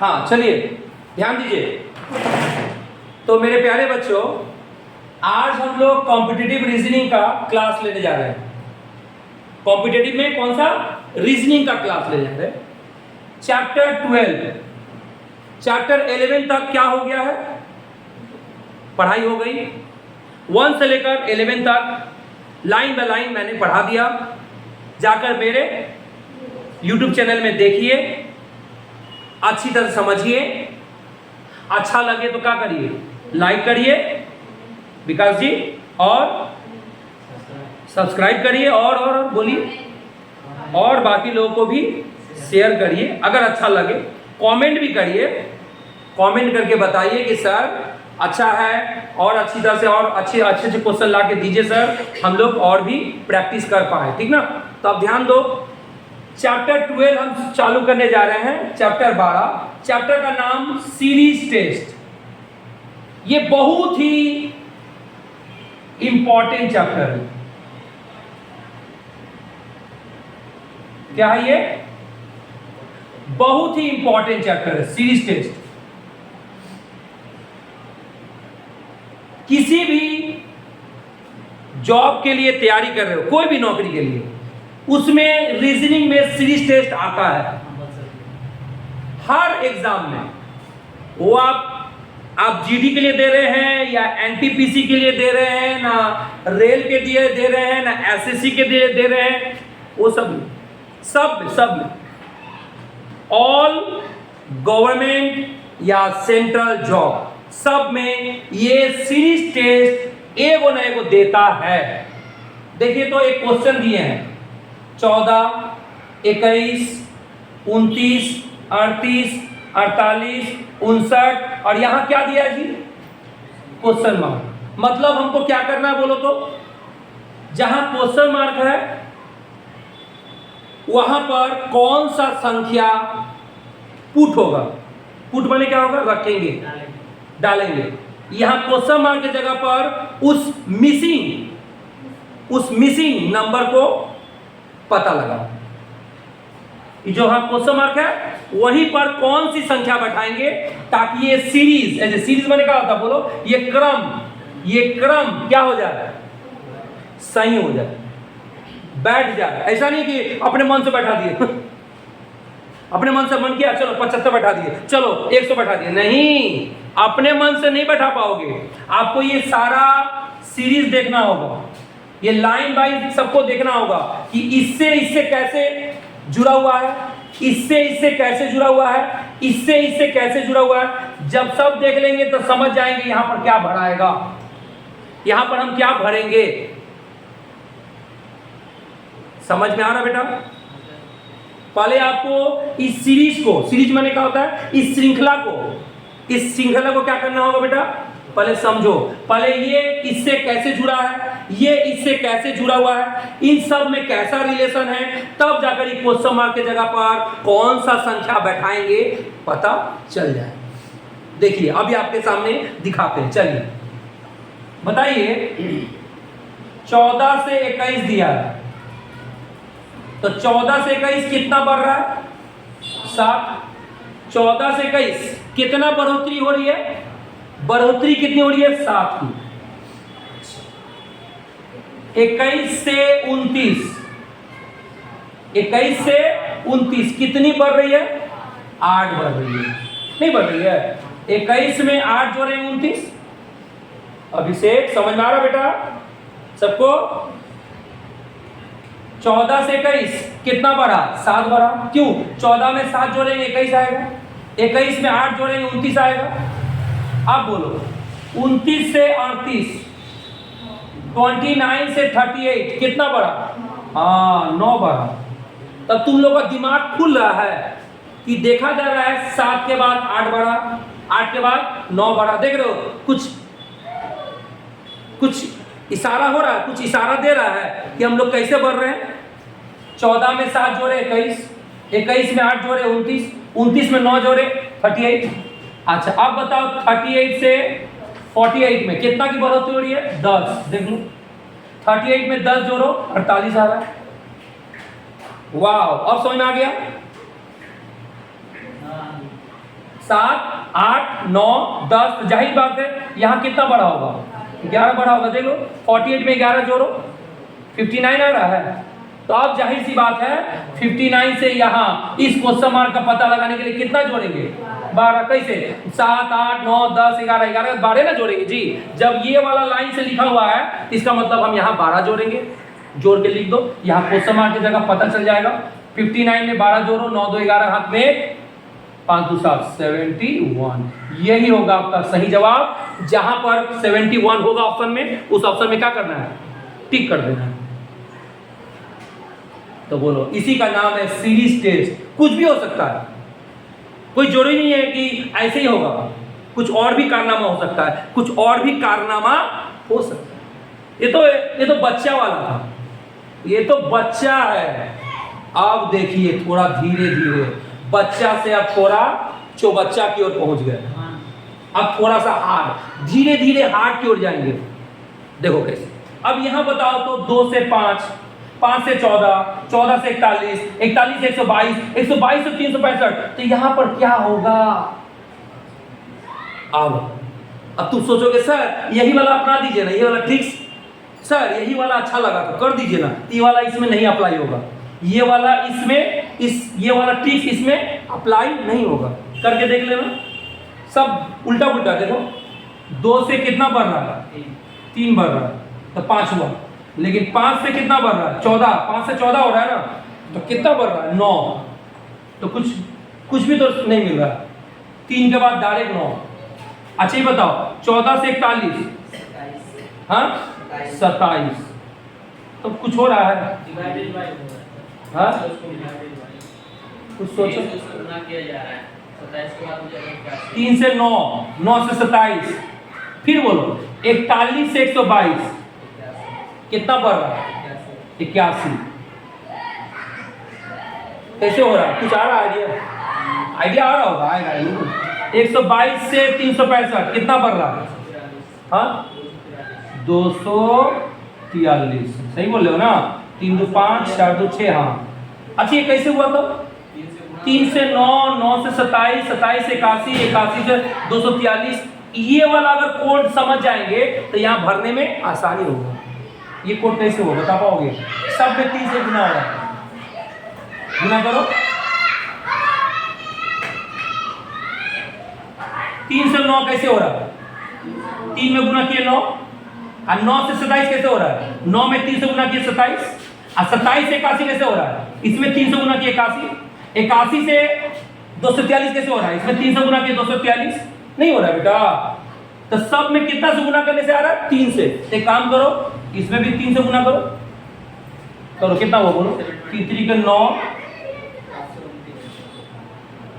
हाँ चलिए ध्यान दीजिए। तो मेरे प्यारे बच्चों, आज हम लोग कॉम्पिटिटिव रीजनिंग का क्लास लेने जा रहे हैं। कॉम्पिटिटिव में कौन सा? रीजनिंग का क्लास लेने जा रहे हैं। चैप्टर 12, चैप्टर 11 तक क्या हो गया है? पढ़ाई हो गई। 1 से लेकर 11 तक लाइन बाय लाइन मैंने पढ़ा दिया। जाकर मेरे YouTube चैनल में देखिए, अच्छी तरह समझिए। अच्छा लगे तो क्या करिए? लाइक करिए विकास जी, और सब्सक्राइब करिए, और बोलिए, और बाकी लोगों को भी शेयर करिए। अगर अच्छा लगे कमेंट भी करिए, कमेंट करके बताइए कि सर अच्छा है, और अच्छी तरह से और अच्छे क्वेश्चन ला के दीजिए सर, हम लोग और भी प्रैक्टिस कर पाए। ठीक ना? तो अब ध्यान दो, चैप्टर 12 हम चालू करने जा रहे हैं। चैप्टर 12, चैप्टर का नाम सीरीज टेस्ट। ये बहुत ही इंपॉर्टेंट चैप्टर है। क्या है ये? बहुत ही इंपॉर्टेंट चैप्टर है सीरीज टेस्ट। किसी भी जॉब के लिए तैयारी कर रहे हो, कोई भी नौकरी के लिए, उसमें रीजनिंग में सीरीज टेस्ट आता है हर एग्जाम में। वो आप जीडी के लिए दे रहे हैं या एनटीपीसी के लिए दे रहे हैं, ना रेल के लिए दे रहे हैं, ना एसएससी के लिए दे रहे हैं, वो सब ऑल गवर्नमेंट या सेंट्रल जॉब, सब में ये सीरीज टेस्ट एगो न एगो देता है। देखिए तो एक क्वेश्चन दिए हैं 14, 21, 29, 38, 48, 59, और यहां क्या दिया है जी? Question mark. मतलब हमको क्या करना है बोलो तो? जहां क्वेश्चन मार्क है वहां पर कौन सा संख्या पुट होगा? पुट माने क्या होगा? रखेंगे, डालेंगे। यहां क्वेश्चन मार्क की जगह पर उस मिसिंग नंबर को पता लगा। जो हाँ क्वेश्चन मार्क है वहीं पर कौन सी संख्या बैठाएंगे ताकि ये सीरीज माने क्या होता है बोलो? ये क्रम क्या हो जाए? सही हो जाए, बैठ जाए। ऐसा नहीं कि अपने मन से बैठा दिए अपने मन से मन किया चलो 75 बैठा दिए, चलो 100 बैठा दिए। नहीं, अपने मन से नहीं बैठा पाओगे। आपको ये सारा सीरीज देखना होगा, ये लाइन बाय सबको देखना होगा कि इससे कैसे जुड़ा हुआ है, इससे कैसे जुड़ा हुआ है, इससे कैसे जुड़ा हुआ है। जब सब देख लेंगे तो समझ जाएंगे यहां पर क्या भराएगा, यहां पर हम क्या भरेंगे। समझ में आ रहा बेटा? पहले आपको इस सीरीज माने क्या होता है? इस श्रृंखला को क्या करना होगा बेटा? पहले समझो। पहले ये इससे कैसे जुड़ा है, ये इससे कैसे जुड़ा हुआ है, इन सब में कैसा रिलेशन है, तब जाकर ये क्वेश्चन मार्क की जगह पर कौन सा संख्या बैठाएंगे पता चल जाए। देखिए अभी आपके सामने दिखाते हैं। चलिए बताइए, 14 से 21 दिया है, तो 14 से 21 कितना बढ़ रहा है? 7। 14 से 21 कितना बढ़ोतरी हो रही है? बढ़ोतरी कितनी हो रही है? 7 की। 21 से 29 कितनी बढ़ रही है? 8 बढ़ रही है। नहीं बढ़ रही है? 21 में 8 जोड़े 29। अभिषेक समझ में आ रहा बेटा सबको? 14 से 21 कितना बढ़ा? 7 बढ़ा। क्यों? 14 में 7 जोड़ेंगे 21 आएगा, 21 में 8 जोड़ेंगे 29 आएगा। अब बोलो 29 से 38, 29 से 38 कितना बढ़ा? हाँ 9 बढ़ा। तब तुम लोग का दिमाग खुल रहा है कि देखा जा रहा है 7 के बाद 8 बढ़ा, 8 के बाद 9 बढ़ा। देख रहे हो कुछ इशारा हो रहा है, कुछ इशारा दे रहा है कि हम लोग कैसे बढ़ रहे हैं। 14 में 7 जोड़े 21, 21 में 8 जोड़े 29, 29 में 9 जोड़े 38। अच्छा अब बताओ 38 से 48 में कितना की बढ़ोतरी हो रही है? 10। देख लो 38 में 10 जोड़ो 48 आ रहा है। वाह, अब समझ में आ गया? 7 8 9 10, जाहिर बात है यहाँ कितना बढ़ा होगा, 11 बढ़ा होगा। देखो 48 में 11 जोड़ो 59 आ रहा है। तो अब जाहिर सी बात है 59 से यहाँ इस क्वेश्चन मार्क का पता लगाने के लिए कितना जोड़ेंगे, 12। कैसे, 7 8 9 10 11 11 12 ना जोड़ेंगे जी। जब ये वाला लाइन से लिखा हुआ है इसका मतलब हम यहाँ 12 जोड़ेंगे। जोड़ के लिख दो, यहाँ क्वेश्चन मार्क की जगह पता चल जाएगा। 59 में 12 जोड़ो, 9 2 11, हाथ में 5 2 7 71। यही होगा आपका सही जवाब। जहां पर 71 होगा ऑप्शन में, उस ऑप्शन में क्या करना है, टिक कर देना है। तो बोलो, इसी का नाम है सीरीज टेस्ट। कुछ भी हो सकता है, कोई जरूरी नहीं है कि ऐसे ही होगा, कुछ और भी कारनामा हो सकता है, कुछ और भी कारनामा हो सकता है। ये तो बच्चा वाला था, ये तो बच्चा है। अब देखिए थोड़ा धीरे धीरे बच्चा से अब थोड़ा चौबच्चा की ओर पहुंच गए। अब थोड़ा सा हार्ड, धीरे धीरे हार्ड की ओर जाएंगे। देखो कैसे। अब यहां बताओ तो 2 से 5, 5 से 14, 14 से 41, 41 से 122, 122 से 365। तो यहां पर क्या होगा? अब तुम सोचोगे सर यही वाला अपना दीजिए ना, ये वाला ट्रिक्स सर यही वाला अच्छा लगा तो कर दीजिए ना। ये वाला इसमें नहीं अप्लाई होगा, ये वाला इसमें ये वाला ट्रिक्स इसमें अप्लाई नहीं होगा। करके देख लेना, सब उल्टा पुल्टा। देखो 2 से कितना बढ़ रहा है, 3 बढ़ रहा है, तो 5 हुआ। लेकिन 5 से कितना बढ़ रहा है, 14, 5 से 14 हो रहा है ना, तो कितना बढ़ रहा है, 9। तो कुछ भी तो नहीं मिल रहा है। 3 के बाद डायरेक्ट 9। अच्छा ये बताओ 14 से 41, हाँ 27। तो कुछ हो रहा है, हाँ कुछ सोचो। 3 से 9, 9 से 27, फिर बोलो 41 से 122 कितना बढ़ रहा है, 81। कैसे हो रहा है, कुछ आ रहा है आइडिया आ रहा होगा, आएगा। 122 से 365 कितना बढ़ रहा है, हाँ 243। सही बोल रहे हो ना, 3 2 5 4 2 6, हाँ। अच्छा ये कैसे हुआ था, 3 से 9, 9 से 27, 27 से 81, 81 से 243। ये वाला अगर कोड समझ जाएंगे तो यहाँ भरने में आसानी होगा। ये कोड कैसे होगा बता पाओगे? सब में 3 से गुना हो रहा है, गुना करो। 3 से 9 कैसे हो रहा है, 3 में गुना किए 9, और 9 से 27 कैसे हो रहा है, 9 में 3 से गुना किए 27, और 27 से 81 कैसे हो रहा है, इसमें 3 से गुना किए 81, 81 से 243 कैसे हो रहा है, इसमें 3 से गुना किए 243। नहीं हो रहा है बेटा। तो सब में कितना से गुना करने से आ रहा है, 3 से। एक काम करो, इसमें भी 3 से गुना करो, कितना हुआ बोलो, 3 3 के 9,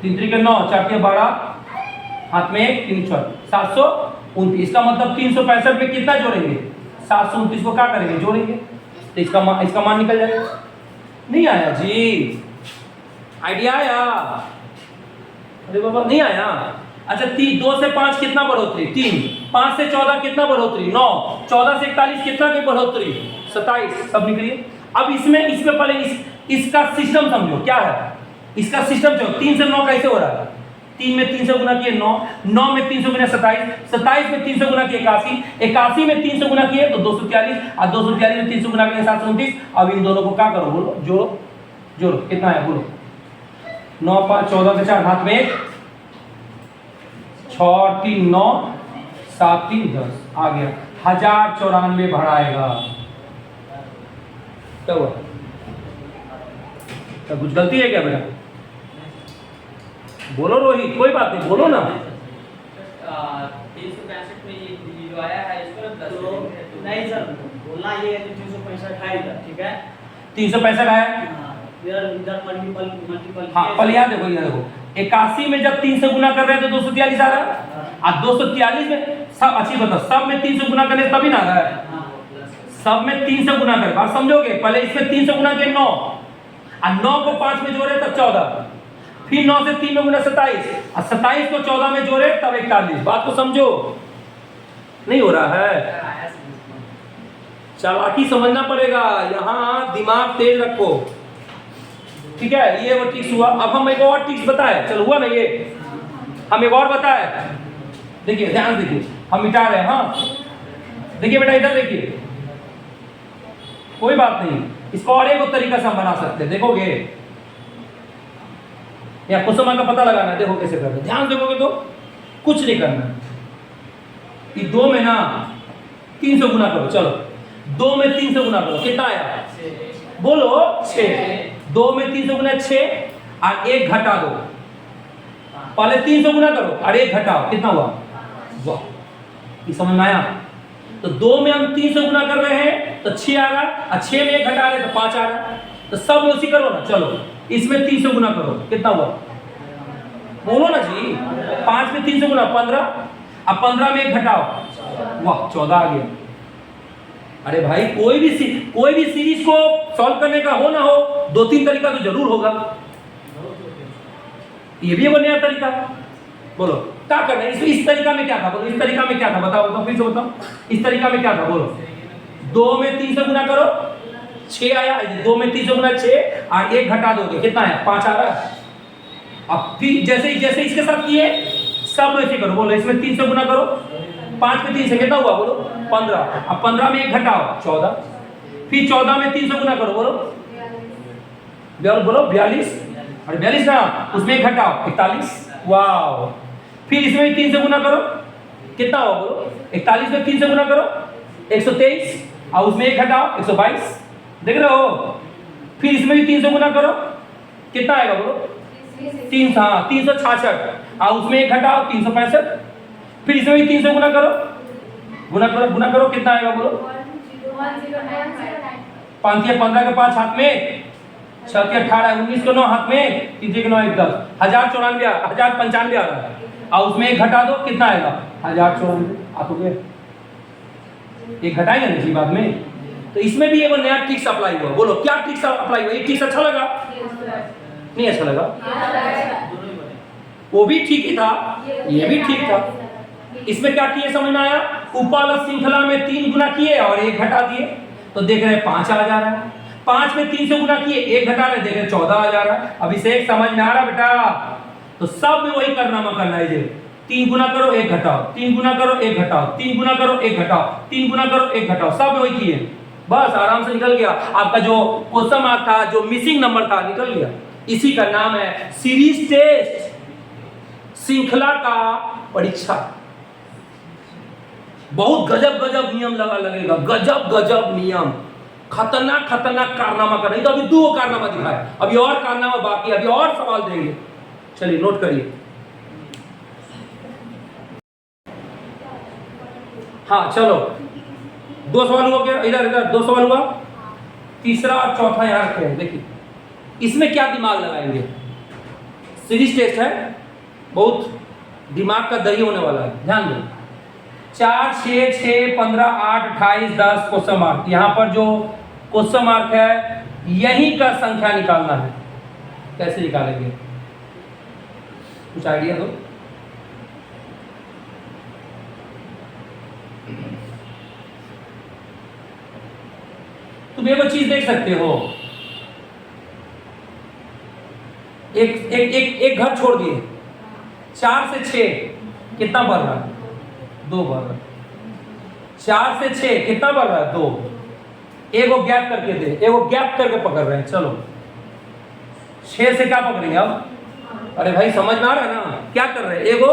3 3 के 9, 4 के 12, हाथ में 1 3 6 729। इसका मतलब 365 में कितना जोड़ेंगे, 729 को क्या करेंगे, जोड़ेंगे। तो इसका मान निकल जाएगा। नहीं आया जी, आइडिया आया? अरे बाबा नहीं आया। अच्छा 2 से 5 कितना बढ़ोतरी, 3, 5 से 14 कितना बढ़ोतरी, 9, 14 से 41 कितना की बढ़ोतरी, 27। सब निकलिए। अब इसमें पहले इसका सिस्टम समझो क्या है, इसका सिस्टम जो 3 से 9 कैसे हो रहा है, 3 में 3 से गुना किए 9, 9 में 3 से गुना 27, 27 में 3 से गुना किए 81, 81 में 3 से गुना किए तो 243, और 243 में 3 से गुना किए 729। अब इन दोनों को क्या करो, बोलो जोड़ो कितना है, बोलो 9 5 14 के 4, हाथ में 1, 6 3 9 7 3 10 आ गया। 1094 बढ़ाएगा। क्या हुआ, क्या कुछ गलती है क्या बेटा? बोलो रोहित, कोई बात नहीं, बोलो ना। 365 में ये जो आया है इसको तो नहीं सर, बोलना ये है कि 365 आएगा, ठीक है 365 आया, इधर मल्टीपल। हाँ पहले यहाँ देखो 81 में जब 3 से गुना कर रहे हैं तो 243 आ रहा है, और 243 में सब अच्छी बताओ, सब में 3 से गुना करें तभी ना आ रहा है, सब में 3 से गुना करें। बात समझोगे, पहले इसमें 3 से गुना किए 9, और 9 को 5 में जोड़े तब 14, फिर 9 से 3 में गुना 27, और 27 को 14 में जोड़े तब 41। बात को समझो, नहीं हो रहा है, चालाकी समझना पड़ेगा, यहाँ दिमाग तेज रखो, ठीक है। ये वो ट्रिक्स हुआ। अब हम एक और ट्रिक्स बताए, चलो हुआ ना ये, हम एक और बताए, देखिए ध्यान देखिए, हम मिटा रहे हैं। हाँ देखिए बेटा इधर देखिए, कोई बात नहीं, इसको और एक तरीका से हम बना सकते हैं, देखोगे या क्वेश्चन मार्क का पता लगाना है, देखो कैसे करते हैं, ध्यान देखोगे तो कुछ नहीं करना है। ये 2 में ना 300 गुना करो, चलो 2 में 300 गुना करो, कितना आया बोलो 6। 2 में 300 गुना 6 और 1 घटा दो, पहले 300 गुना करो और 1 घटाओ, कितना हुआ, वाह, ये समझ में आया। तो 2 में हम 300 गुना कर रहे हैं तो 6 आ रहा, और 6 में 1 घटा रहे तो 5 आ रहा, तो सब में उसी करो ना। चलो इसमें 300 गुना करो, कितना हुआ बोलो ना जी, 5 में 300 गुना 15, अब 15 में 1 घटाओ, वाह 14 आ गया। अरे भाई कोई भी सीरीज को सॉल्व करने का हो ना हो, 2-3 तरीका तो जरूर होगा, ये भी एक नया तरीका। बोलो क्या करना है, इस तरीका में क्या था, बोलो इस तरीका में क्या था, बताओ तो फिर से बताओ, इस तरीका में क्या था बोलो। 2 में 300 गुना करो 6 आया, 2 में 300 गुना 6 और 1 घटा दोगे, कितना है 5 आ रहा है। अब फिर जैसे इसके साथ किए सब ऐसे करो, बोलो इसमें 300 गुना करो, 5 में 3 से कितना हुआ बोलो 15, अब 15 में 1 घटाओ 14, फिर 14 में 300 गुना करो, बोलो 42, और 42 ना उसमें 1 घटाओ 41, वाह। फिर इसमें 300 गुना करो, कितना हुआ बोलो 41 में 300 गुना करो 123, और उसमें 1 घटाओ 122, देख रहे हो। फिर इसमें भी 300 गुना करो, कितना आएगा बोलो 366, और उसमें 1 घटाओ 365। फिर इसमें भी 300 गुना करो, कितना आएगा बोलो 5 या 15 के 5 हाथ में, 6 के 18, 19 के 9 हाथ में, 3 के 9 1 10, 1095 आ रहा है, और उसमें 1 घटा दो, कितना आएगा 1094 आप हो गए, 1 घटाएंगे ना जी बाद में। तो इसमें भी एक नया ट्रिक्स अप्लाई हुआ, बोलो क्या ट्रिक्स अप्लाई हुआ, ये ट्रिक्स अच्छा लगा नहीं अच्छा लगा, वो भी ठीक ही था, ये भी ठीक था। इसमें क्या किए समझ में आया, ऊपर वाला श्रृंखला में 3 गुना किए और 1 घटा दिए, तो देख रहे हैं 5 आ जा रहा है। 5 में 300 गुना किए 1 घटा रहे, देख रहे 14 आ जा रहा है। अभिषेक समझ में आ रहा बेटा, तो सब में वही करना है, 3 गुना करो 1 घटाओ, 3 गुना करो 1 घटाओ, 3 गुना करो 1 घटाओ, 3 गुना करो 1 घटाओ, सब में वही किए, बस आराम से निकल गया आपका जो क्वेश्चन मार्क था, जो मिसिंग नंबर था निकल गया। इसी का नाम है सीरीज टेस्ट, श्रृंखला का परीक्षा। बहुत गजब नियम लगेगा, गजब नियम, खतरनाक कारनामा कर रही। तो अभी 2 कारनामा दिखाए, अभी और कारनामा बाकी, अभी और सवाल देंगे, चलिए नोट करिए। हाँ चलो 2 सवाल हुआ क्या, इधर 2 सवाल हुआ, तीसरा और चौथा यहाँ रखे हैं। देखिए इसमें क्या दिमाग लगाएंगे, सीरीज टेस्ट है, बहुत दिमाग का दही होने वाला है, ध्यान दो। 4, 6, 6, 15, 8, 28, 10 क्वेश्चन मार्क, यहाँ पर जो क्वेश्चन मार्क है यही का संख्या निकालना है, कैसे निकालेंगे कुछ आइडिया दो। तुम एक चीज देख सकते हो, एक घर छोड़ दिए, 4 से 6 कितना बढ़ रहा है 2 बढ़ रहा है, 4 से 6 कितना बढ़ रहा है 2, एगो गैप करके दे, एगो गैप करके पकड़ रहे हैं। चलो 6 से क्या पकड़ेंगे अब, अरे भाई समझ में आ रहा है ना, क्या कर रहे हैं, एगो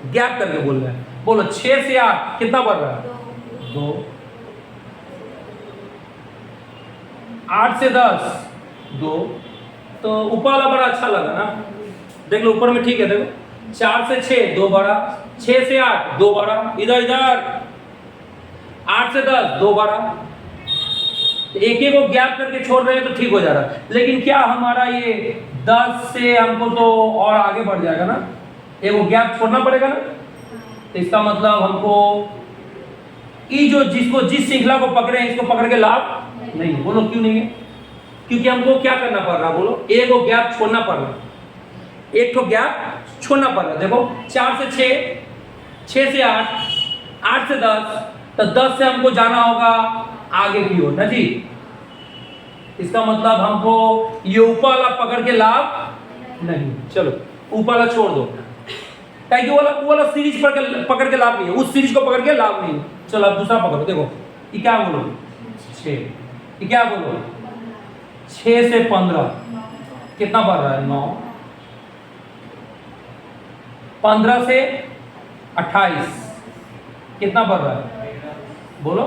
गैप करके बोल रहे हैं। बोलो 6 से 8 कितना बढ़ रहा है 2, 8 से 10 2, तो ऊपर वाला बड़ा अच्छा लगा ना, देख लो ऊपर में ठीक है, देखो 4 से 6 2 बढ़ा, 6 से 8 2 बढ़ा, इधर 8 से 10 2 बढ़ा, एक को गैप करके छोड़ रहे हैं तो ठीक हो जा रहा है। लेकिन क्या हमारा ये 10 से हमको तो और आगे बढ़ जाएगा ना, एक गैप छोड़ना पड़ेगा ना, तो इसका मतलब हमको ये जिस श्रृंखला को पकड़े हैं इसको पकड़ के लाभ नहीं। बोलो क्यों नहीं है, क्योंकि हमको क्या करना पड़ रहा, बोलो एक गैप छोड़ना पड़ रहा, एक तो गैप छोड़ना पड़ रहा। देखो 4 से 6, 6 से 8, 8 से 10, तो 10 से हमको जाना होगा आगे की ओर ना जी, इसका मतलब हमको ये ऊपर वाला पकड़ के लाभ नहीं। चलो ऊपर वाला छोड़ दो, कि वो वाला सीरीज पकड़ के लाभ नहीं है, उस सीरीज को पकड़ के लाभ नहीं है। चलो अब दूसरा पकड़ो, देखो ये क्या बोलो 6, ये क्या बोलो 6 से 15 कितना बढ़ रहा है 9, 15 से 28 कितना बढ़ रहा है बोलो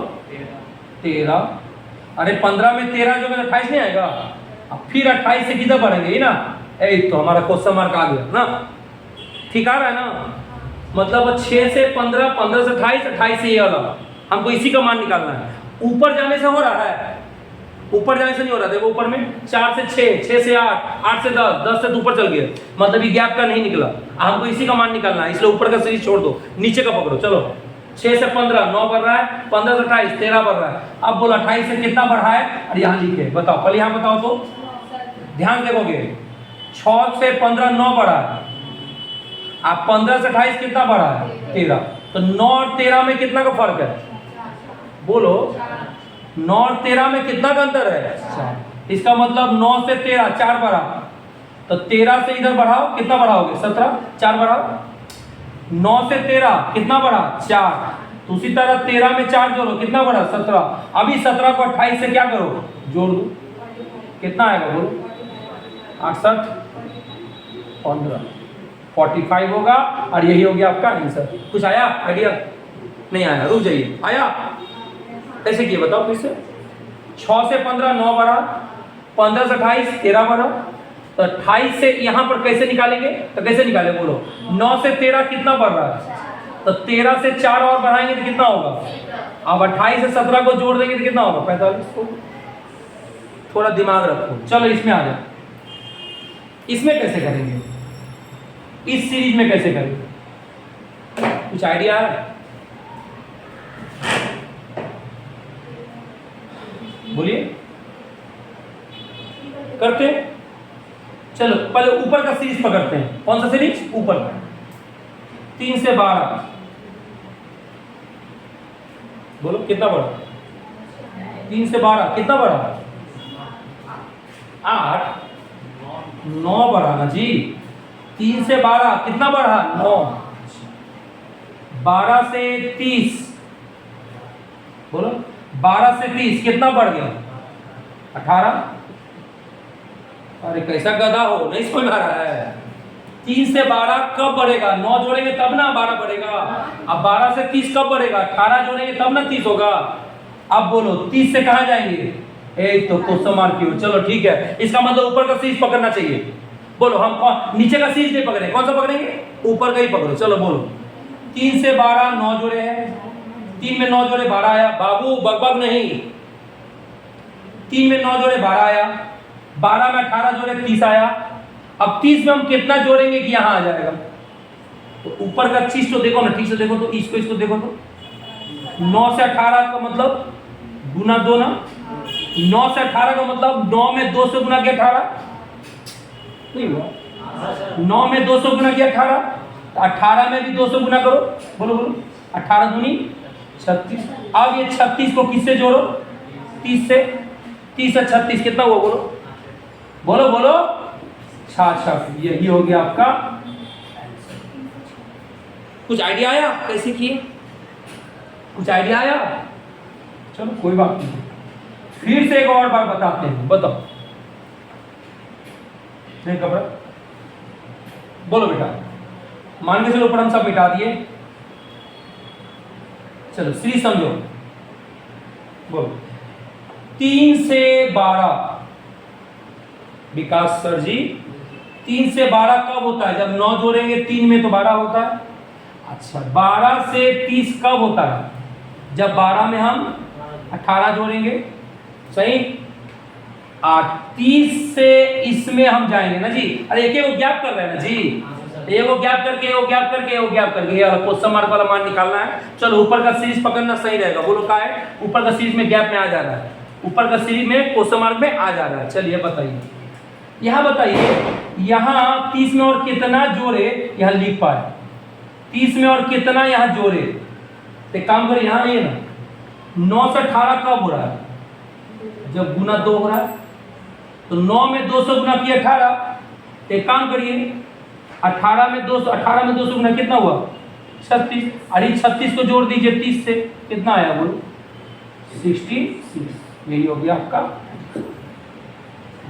13। अरे 15 में 13 जो 28 नहीं आएगा, अब फिर 28 से किधर बढ़ेंगे ये ना, तो हमारा क्वेश्चन मार्क आ गया ना, ठीक आ रहा है ना। मतलब 6 से 15, 15 से 28, 28 से ये वाला, हमको इसी का मान निकालना है। ऊपर जाने से हो रहा है, ऊपर जाने से नहीं हो रहा। देखो ऊपर में 4 से 6, 6 से 8, 8 से 10, 10 से तो ऊपर चल गया, मतलब ये गैप का नहीं निकला। हमको इसी का मान निकालना है, इसलिए ऊपर का सीरीज छोड़ दो, नीचे का पकड़ो। चलो 6 से 15 9 बढ़ रहा है, 15 से 28 13 बढ़ रहा है। अब बोलो 28 से कितना बढ़ा है, और यहाँ लिखे बताओ, पहले यहाँ बताओ तो ध्यान देखोगे। 6 से 15 9 बढ़ा है, आप 15 से 28 कितना बढ़ा है 13, तो 9 और 13 में कितना का फर्क है बोलो, 9 और 13 में कितना का अंतर है, इसका मतलब 9 से 13 4 बढ़ा, तो 13 से इधर बढ़ाओ कितना बढ़ाओगे 17, 4 बढ़ाओ, 9 से 13 कितना बढ़ा 4, तो उसी तरह 13 में 4 जोड़ो कितना बढ़ा 17। अभी 17 को 28 से क्या करो जोड़ दो, कितना आएगा बोलो 68 15 45 होगा, और यही हो गया आपका आंसर। कुछ आया आइडिया, नहीं आया रुक जाइए, आया कैसे किए बताओ फिर से। 6 से 15 9 बढ़ा, 15 से 28 13 बढ़ा, तो 28 से यहाँ पर कैसे निकालेंगे, तो कैसे निकाले बोलो। 9 से 13 कितना बढ़ रहा है, तो 13 से 4 और बढ़ाएंगे तो कितना होगा, अब 28 से 17 को जोड़ देंगे तो कितना होगा 45। थोड़ा दिमाग रखो। चलो इसमें आ जाओ, इसमें कैसे करेंगे, इस सीरीज में कैसे करेंगे, कुछ आइडिया है बोलिए, करते हैं। चलो पहले ऊपर का सीरीज पकड़ते हैं, कौन सा सीरीज ऊपर का 3 से 12 बोलो कितना बढ़ा, 3 से 12 कितना बढ़ा 8 9 बढ़ा ना जी, 3 से 12 कितना बढ़ा 9, 12 से 30 बोलो, 12 से 30 कितना बढ़ गया 18। अरे कैसा गधा हो, नहीं समझ में आ रहा है। 3 से 12 कब बढ़ेगा, 9 जोड़ेंगे तब ना 12 बढ़ेगा। अब 12 से 30 कब बढ़ेगा, 18 जोड़ेंगे तब ना 30 होगा। अब बोलो 30 से कहाँ जाएंगे, एक तो क्वेश्चन मार्क की। चलो ठीक है, इसका मतलब ऊपर का सीरीज पकड़ना चाहिए। बोलो हम नीचे का सीरीज नहीं पकड़े, कौन सा पकड़ेंगे ऊपर का ही पकड़ो। चलो बोलो 3 से 12 9 जोड़े हैं, 3 में 9 जोड़े 12 आया, बाबू बकबक नहीं, 3 में 9 जोड़े 12 आया, 12 में 18 जोड़े 30 आया। अब 30 में हम कितना जोड़ेंगे कि यहाँ आ जाएगा, तो ऊपर का चीज तो देखो ना ठीक से देखो, तो इसको देखो तो 9 से 18 का मतलब गुना 2 ना, 9 से 18 का मतलब 9 में 2 से गुना किया 18 नहीं हुआ, 9 में 200 गुना किया 18, तो 18 में भी 200 गुना करो, बोलो बोलो 18 दूनी 36। अब ये 36 को किससे जोड़ो 30 से, 30 से 36 कितना हुआ बोलो बोलो बोलो 66। यही हो गया आपका। कुछ आइडिया आया कैसे किए, कुछ आइडिया आया। चलो कोई बात नहीं, फिर से एक और बार बताते हैं, बताओ नहीं घबरा, बोलो बेटा। मान के चलो ऊपर हम सब मिटा दिए, चलो सीरीज समझो, बोलो 3 से 12 विकास सर जी, 3 से 12 कब होता है, जब 9 जोड़ेंगे 3 में तो 12 होता है। अच्छा 12 से 30 कब होता है, जब 12 में हम 18 जोड़ेंगे, सही। 30 से इसमें हम जाएंगे ना जी, अरे एक एक गैप कर रहे हैं ना जी, एगो गैप करके एगो गैप करके एगो गैप करके, ये क्वेश्चन मार्क वाला मान निकालना है। चलो ऊपर का सीरीज पकड़ना सही रहेगा, बोलो क्या है, ऊपर का सीरीज में गैप में आ जा रहा है, ऊपर का सीरीज में क्वेश्चन मार्क में आ जा रहा है। चलिए बताइए, यहाँ बताइए, यहाँ 30 में और कितना जोड़े यहाँ लिख पाए, 30 में और कितना यहाँ जोड़े, तो काम करें यहाँ नहीं है ना, 9 से 18 कब हो रहा है, जब गुना 2 हो रहा है, तो 9 में 200 गुना किया 18, तो काम करिए 18 में 200 गुना कितना हुआ 36। अरे 36 को जोड़ दीजिए 30 से, कितना आया बोलो 66। यही हो गया आपका।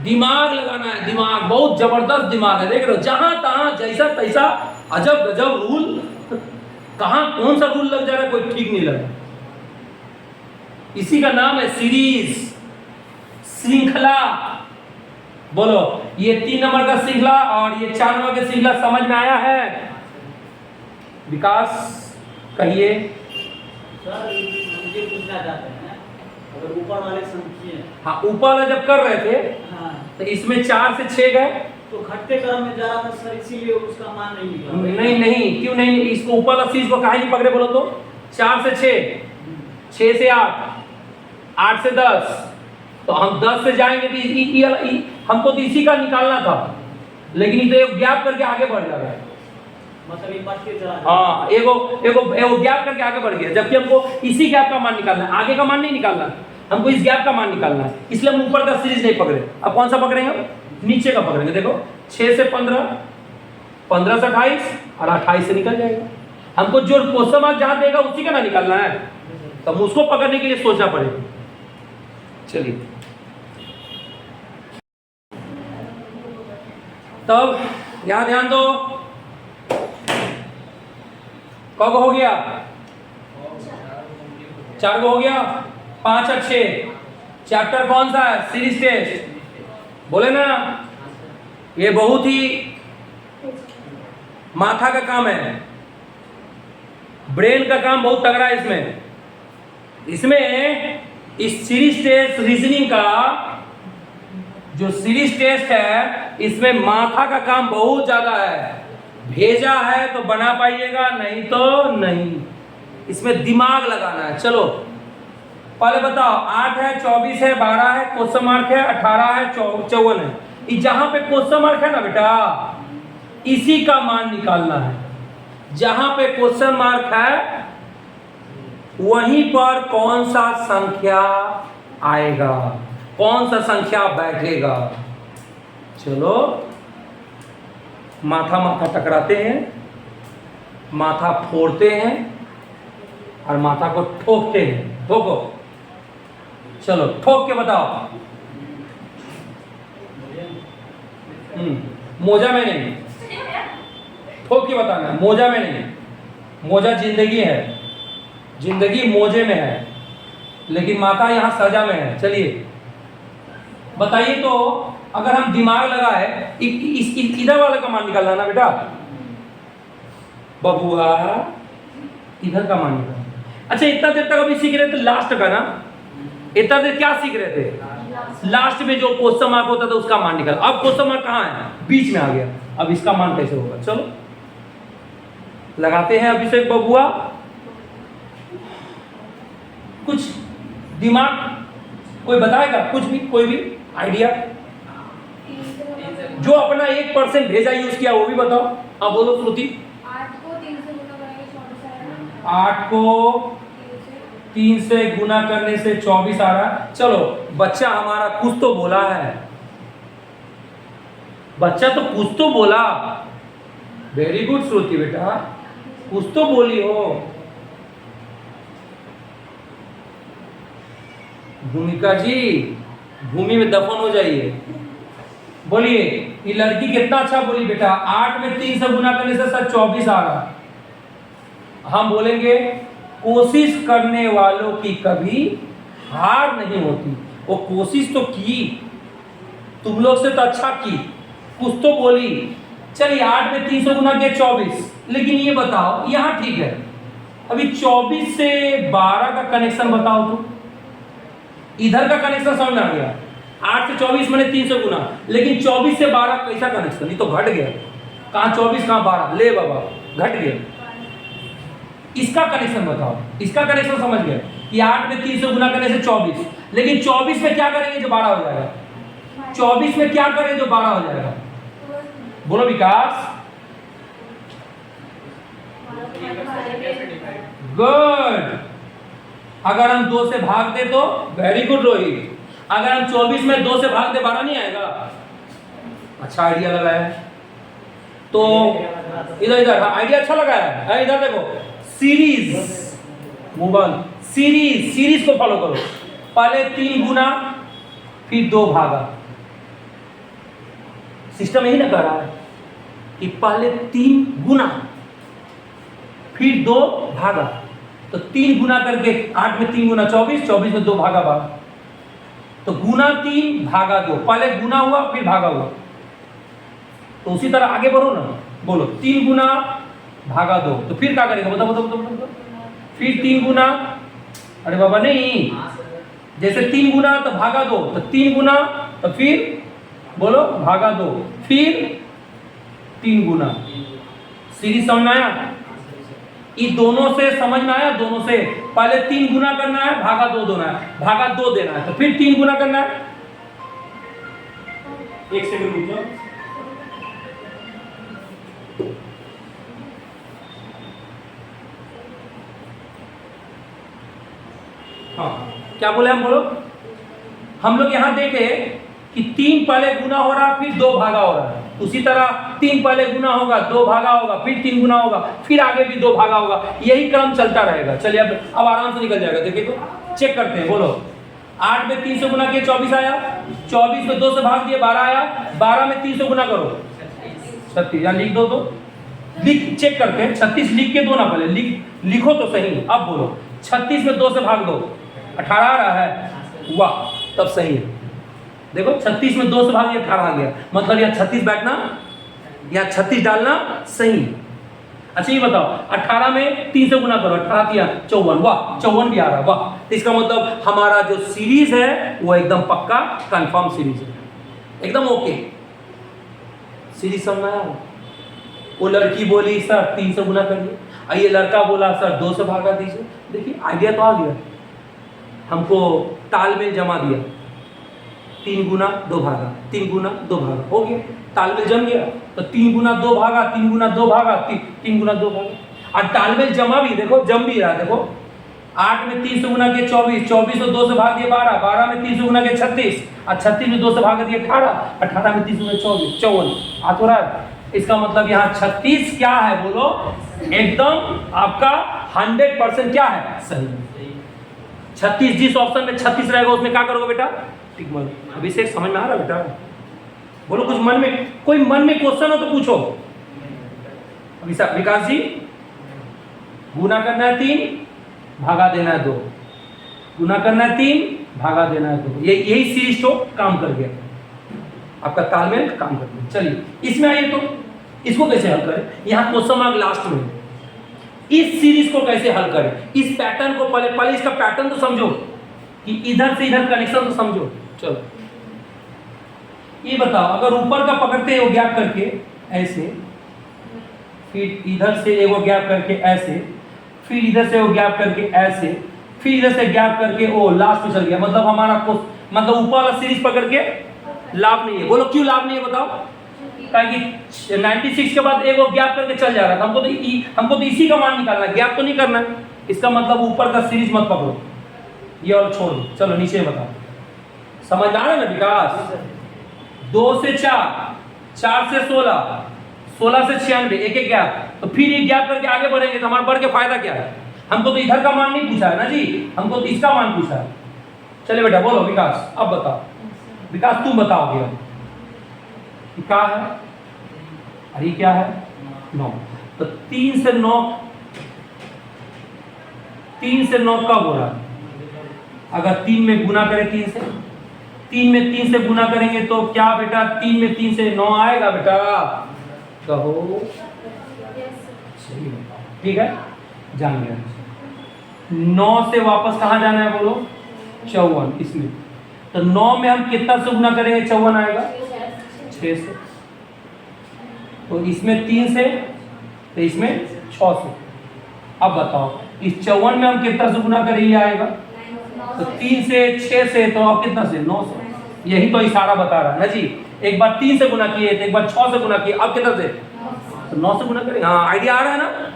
दिमाग लगाना है, दिमाग बहुत जबरदस्त दिमाग है, देख रहे हो जहां तहां जैसा तैसा अजब गजब रूल, कहां कौन सा रूल लग जा रहा है कोई ठीक नहीं लग रहा। इसी का नाम है सीरीज, श्रृंखला। बोलो ये 3 नंबर का श्रृंखला और ये 4 नंबर का श्रृंखला समझ में आया है? विकास कहिए। सर मुझे पूछना चाहते हैं, अगर ऊपर वाले संख्या, हाँ ऊपर वाला जब कर रहे थे हाँ, तो इसमें 4 से 6 गए तो घटते क्रम में जा रहा था सर, इसीलिए उसका मान नहीं निकला। नहीं क्यों नहीं, इसको ऊपर वाला चीज को काहे नहीं पकड़े बोलो तो। 4 से 6, 6 से 8, 8 से 10, तो हम 10 से जाएंगे तो हमको तो इसी का निकालना था, लेकिन ये तो गैप करके आगे बढ़ जा रहा है। मतलब ये बढ़ के चला, हाँ एगो गैप करके आगे बढ़ गया, जबकि हमको इसी गैप का मान निकालना है, आगे का मान नहीं निकालना, हमको इस गैप का मान निकालना है। इसलिए हम ऊपर का सीरीज नहीं पकड़े। अब कौन सा पकड़ेंगे हम? नीचे का पकड़ेंगे। देखो 6 से 15, 15 से 28 और 28 से निकल जाएगा। हमको जो क्वेश्चन मार्क जहां देगा उसी का ना निकालना है, तो हम उसको पकड़ने के लिए सोचना पड़ेगा। चलिए तब यहां ध्यान दो, कब हो गया 4 को हो गया, 5 और 6। चैप्टर कौन सा है? Series test. बोले ना ये बहुत ही माथा का काम है, ब्रेन का काम बहुत तगड़ा है इसमें इस सीरीज टेस्ट रीजनिंग का जो सीरीज टेस्ट है इसमें माथा का काम बहुत ज्यादा है। भेजा है तो बना पाइएगा, नहीं तो नहीं। इसमें दिमाग लगाना है। चलो पहले बताओ, 8 है, 24 है, 12 है, क्वेश्चन मार्क है, 18 है, 54 है। ये जहां पे क्वेश्चन मार्क है ना बेटा, इसी का मान निकालना है। जहां पे क्वेश्चन मार्क है वहीं पर कौन सा संख्या आएगा, कौन सा संख्या बैठेगा। चलो माथा माथा टकराते हैं, माथा फोड़ते हैं और माथा को ठोकते हैं। ठोको, चलो ठोक के बताओ। मोजा में नहीं, ठोक के बताना, मोजा में नहीं। मोजा जिंदगी है, जिंदगी मोजे में है, लेकिन माता यहाँ सजा में है। चलिए बताइए तो, अगर हम दिमाग लगाए इधर वाले का मान निकालना ना बेटा, बबुआ इधर का मान निकालना। अच्छा इतना देर तक अभी सीख रहे थे लास्ट का ना, इतना देर क्या सीख रहे थे? लास्ट में जो क्वेश्चन मार्क होता था उसका मान निकाल। अब क्वेश्चन मार्क कहाँ है? बीच में आ गया। अब इसका मान कैसे होगा? चलो लगाते हैं अभिषेक बबुआ। कुछ दिमाग कोई बताएगा? कुछ भी, कोई भी आइडिया? जो अपना 1% भेजा यूज किया वो भी बताओ। हाँ बोलो श्रुति। 8 को 3 से गुना करने से 24 आ रहा। चलो बच्चा हमारा कुछ तो बोला है, बच्चा तो कुछ तो बोला। वेरी गुड श्रुति बेटा, कुछ तो बोली हो। भूमिका जी भूमि में दफन हो जाइए। बोलिए ये लड़की कितना अच्छा बोली बेटा, 8 में 3 से गुना करने से सर 24 आ रहा। हम बोलेंगे कोशिश करने वालों की कभी हार नहीं होती। वो कोशिश तो की, तुम लोग से तो अच्छा की, कुछ तो बोली। चलिए 8 में 3 से गुना किया 24, लेकिन ये बताओ यहाँ ठीक है, अभी 24 से 12 का कनेक्शन बताओ तो। इधर का कनेक्शन समझ में आ गया, 8 से 24 मैंने 3 से गुना, लेकिन 24 से 12 कैसा कनेक्शन? ये तो घट गया, कहाँ 24 कहाँ 12, ले बाबा घट गया। इसका कनेक्शन बताओ, इसका कनेक्शन समझ गए कि 8 में 3 से गुना करने से 24, लेकिन 24 में क्या करेंगे जो 12 हो जाएगा? 24 में क्या करें जो 12 हो जाएगा? बोलो विकास। गुड। अगर हम 2 से भाग दे तो वेरी गुड रोहित। अगर हम 24 में 2 से भाग दे 12 नहीं आएगा? अच्छा आइडिया लगाया है। तो इधर इधर आइडिया अच्छा लगा है, इधर देखो सीरीज, मोबाइल सीरीज को फॉलो करो। पहले 3 गुना फिर 2 भागा। सिस्टम यही ना कह रहा है कि पहले 3 गुना फिर 2 भागा। तो 3 गुना करके 8 में 3 गुना 24, 24 में 2 भागा 12। तो गुना 3 भागा 2, पहले गुना हुआ फिर भागा हुआ। तो उसी तरह आगे बढ़ो ना, बोलो 3 गुना भागा 2, तो फिर क्या करेगा बताओ बताओ बताओ बताओ। फिर 3 गुना, अरे बाबा नहीं, जैसे 3 गुना तो भागा 2, तो 3 गुना तो फिर बोलो भागा 2, फिर 3 गुना। सीरीज समझ में आया? ये दोनों से समझ में आया? दोनों से पहले 3 गुना करना है, भागा 2 देना है, भागा 2 देना है, तो फिर 3 गुना करना है। एक सेकंड रुक जाओ। हाँ क्या बोले हम, बोलो। हम लोग यहां देखे कि 3 पहले गुना हो रहा फिर 2 भागा हो रहा है। उसी तरह 3 पहले गुना होगा, 2 भागा होगा, फिर 3 गुना होगा, फिर आगे भी 2 भागा होगा। यही क्रम चलता रहेगा। चलिए अब आराम से निकल जाएगा। देखिए तो चेक करते हैं, बोलो 8 में 300 गुना किए 24 आया, 24 में 2 से भाग दिए 12 आया, 12 में 300 गुना करो 36। या लिख दो, तो लिख चेक करते हैं। 36 लिख के दो ना, पहले लिखो तो सही। अब बोलो 36 में 2 से भाग दो 18 आ रहा है, वाह तब सही है। देखो 36 में 2 से भाग दिया 18 आ गया, मतलब यहाँ 36 बैठना, यहाँ 36 डालना सही। अच्छा ये बताओ 18 में 3 से गुना करो, 18 किया 54, वाह 54 भी आ रहा है, वाह। तो इसका मतलब हमारा जो सीरीज है वो एकदम पक्का कंफर्म सीरीज है, एकदम ओके सीरीज। समझ आया? वो लड़की बोली सर 3 से गुना करिए, और ये लड़का बोला सर 2 से भागा दीजिए। देखिए आइडिया तो आ गया, हमको तालमेल जमा दिया। 3 गुना 2 भागा, 3 गुना 2 भागा, हो गया तालमेल जम गया। तो 3 गुना 2 भागा, 3 गुना 2 भागा, 3 गुना 2 भागा, और तालमेल जमा भी देखो, जम भी रहा। देखो 8 में 300 गुना किए 24, 24 में 2 से भाग दिए 12, 12 में 300 गुना किए 36, और 36 में 2 से भाग दिए 18, 18 में 300 गुना 24, 54 आ तो रहा है। इसका मतलब यहाँ 36 क्या है बोलो, एकदम आपका 100% क्या है, सही। 36 जिस ऑप्शन में 36 रहेगा उसमें क्या करोगे बेटा, टिक मारो। अभी से समझ में आ रहा बेटा? बोलो कुछ मन में, कोई मन में क्वेश्चन हो तो पूछो। विकास जी, गुना करना है 3, भागा देना है 2, गुना करना है 3, भागा देना है 2। यही सीरीज तो काम कर गया, आपका तालमेल काम कर गया। चलिए इसमें आइए, तो इसको कैसे हल करें। यहाँ क्वेश्चन मार्क लास्ट में, इस सीरीज को कैसे हल करें, इस पैटर्न को पहले इसका पैटर्न तो समझो, कि इधर से इधर कनेक्शन तो समझो। चलो ये बताओ, अगर ऊपर का पकड़ते हो गैप करके ऐसे, फिर इधर से एगो गैप करके ऐसे, फिर इधर से वो गैप करके ऐसे, फिर इधर से गैप करके वो लास्ट में चल गया, मतलब हमारा मतलब ऊपर वाला सीरीज पकड़ के लाभ नहीं है। बोलो क्यों लाभ नहीं है बताओ? ताकि 96 के बाद एगो गैप करके चल जा रहा था, हमको तो इसी का मान निकालना, गैप तो नहीं करना। इसका मतलब ऊपर का सीरीज मत पकड़ो, ये और छोड़ दो। चलो नीचे बताओ, समझ आ रहा है ना विकास? 2 से 4, 4 से 16, 16 से 96, एक एक गैप। तो फिर ये गैप करके आगे बढ़ेंगे तो हमारा बढ़ के फायदा क्या है? हमको तो इधर का मान नहीं पूछा है ना जी, हमको तो इसका मान पूछा है। चलिए बेटा बोलो विकास, अब बताओ। विकास तुम बताओगे अब क्या है, अरे क्या है 9। तो 3 से 9, 3 से 9 कब हो रहा है? अगर 3 में गुना करें 3 से, 3 में 3 से गुना करेंगे तो क्या बेटा 3 में 3 से 9 आएगा बेटा? कहो सही, ठीक है जान गया। 9 से वापस कहाँ जाना है बोलो? 54। इसमें तो 9 में हम कितना से गुना करेंगे 54 आएगा? 6 से। तो इसमें 3 से, तो इसमें 6 से। अब बताओ इस 54 में हम कितना से गुना करें ये आएगा? तो 3 से 6 से, तो अब कितना से 9 से। यही तो इशारा बता रहा है ना जी। एक बार 3 से गुना किए, एक बार 6 से गुना किए, अब कितना से? तो 9 से गुना करेंगे। हाँ आइडिया आ रहा है ना,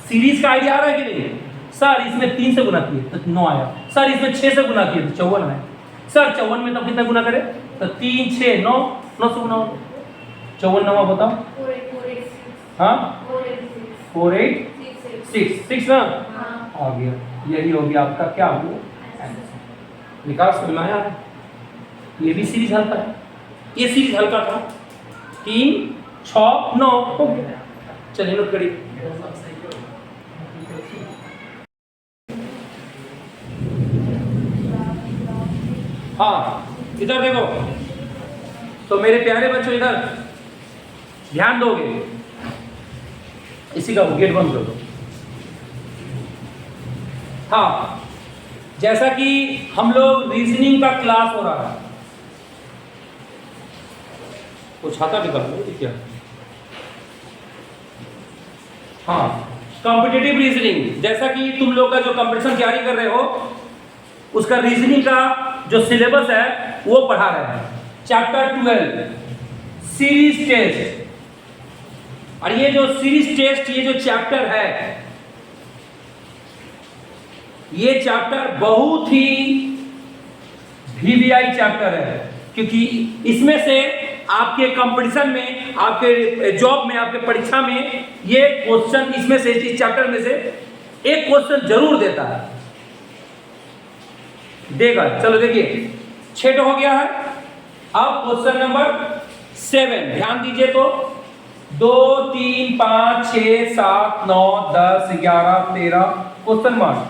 सीरीज का आइडिया आ रहा है कि नहीं? सर इसमें 3 से गुना किए तो 9 आया, सर इसमें 6 से गुना किए तो 54 आया। सर 54 में तो कितना गुना करें? तो 3 6 9, 9 से गुना होगा। 54वां बताओ। 4846 हाँ 486 486 ना हाँ आ गया, यही हो गया आपका क्या हुआ निकाल समझ में आया। ये भी सीरीज हल्का है, ये सीरीज हल्का था 3 6 9 हो गया। चलिए नोट करिए। हाँ इधर देखो, तो मेरे प्यारे बच्चों इधर ध्यान दोगे, इसी का गेट बंद कर दो। हाँ जैसा कि हम लोग रीजनिंग का क्लास हो रहा है, कुछ छाता निकाल लो क्या। हाँ कॉम्पिटिटिव रीजनिंग, जैसा कि तुम लोग का जो कंपटीशन तैयारी कर रहे हो उसका रीजनिंग का जो सिलेबस है वो पढ़ा रहे हैं। चैप्टर 12 सीरीज टेस्ट, और ये जो सीरीज टेस्ट ये जो चैप्टर है, ये चैप्टर बहुत ही वीवीआई चैप्टर है, क्योंकि इसमें से आपके कंपटीशन में, आपके जॉब में, आपके परीक्षा में ये क्वेश्चन इसमें से, इस चैप्टर में से एक क्वेश्चन जरूर देता है, देगा। चलो देखिए 6 हो गया है। अब क्वेश्चन नंबर 7 ध्यान दीजिए तो 2 3 5 6 7 9 10 11 13 क्वेश्चन मार्क।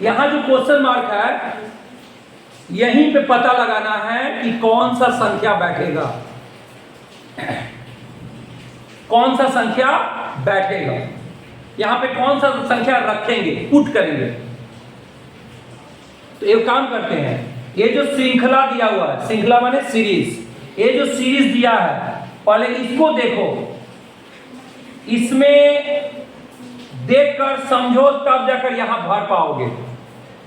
यहां जो क्वेश्चन मार्क है यहीं पे पता लगाना है कि कौन सा संख्या बैठेगा, कौन सा संख्या बैठेगा, यहां पे कौन सा संख्या रखेंगे, पुट करेंगे। तो एक काम करते हैं, ये जो श्रृंखला दिया हुआ है, श्रृंखला माने सीरीज, ये जो सीरीज दिया है पहले इसको देखो, इसमें देखकर समझो तब जाकर यहां भर पाओगे।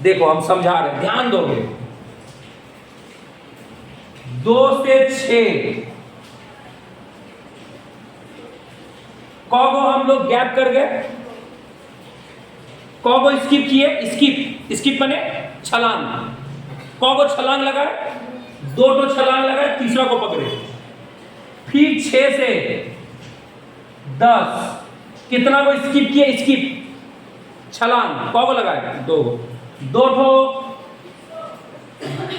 देखो हम समझा रहे हैं, ध्यान दोगे। 2 से 6 कौगो हम लोग गैप कर गए, कौगो स्किप किए, स्किप स्किप बने छलांग, कौगो छलांग लगाए, 2 छलांग लगाए, तीसरा को पकड़े। फिर 6 से 10 कितना को स्किप किए, स्किप छलांग, कौगो लगाए 2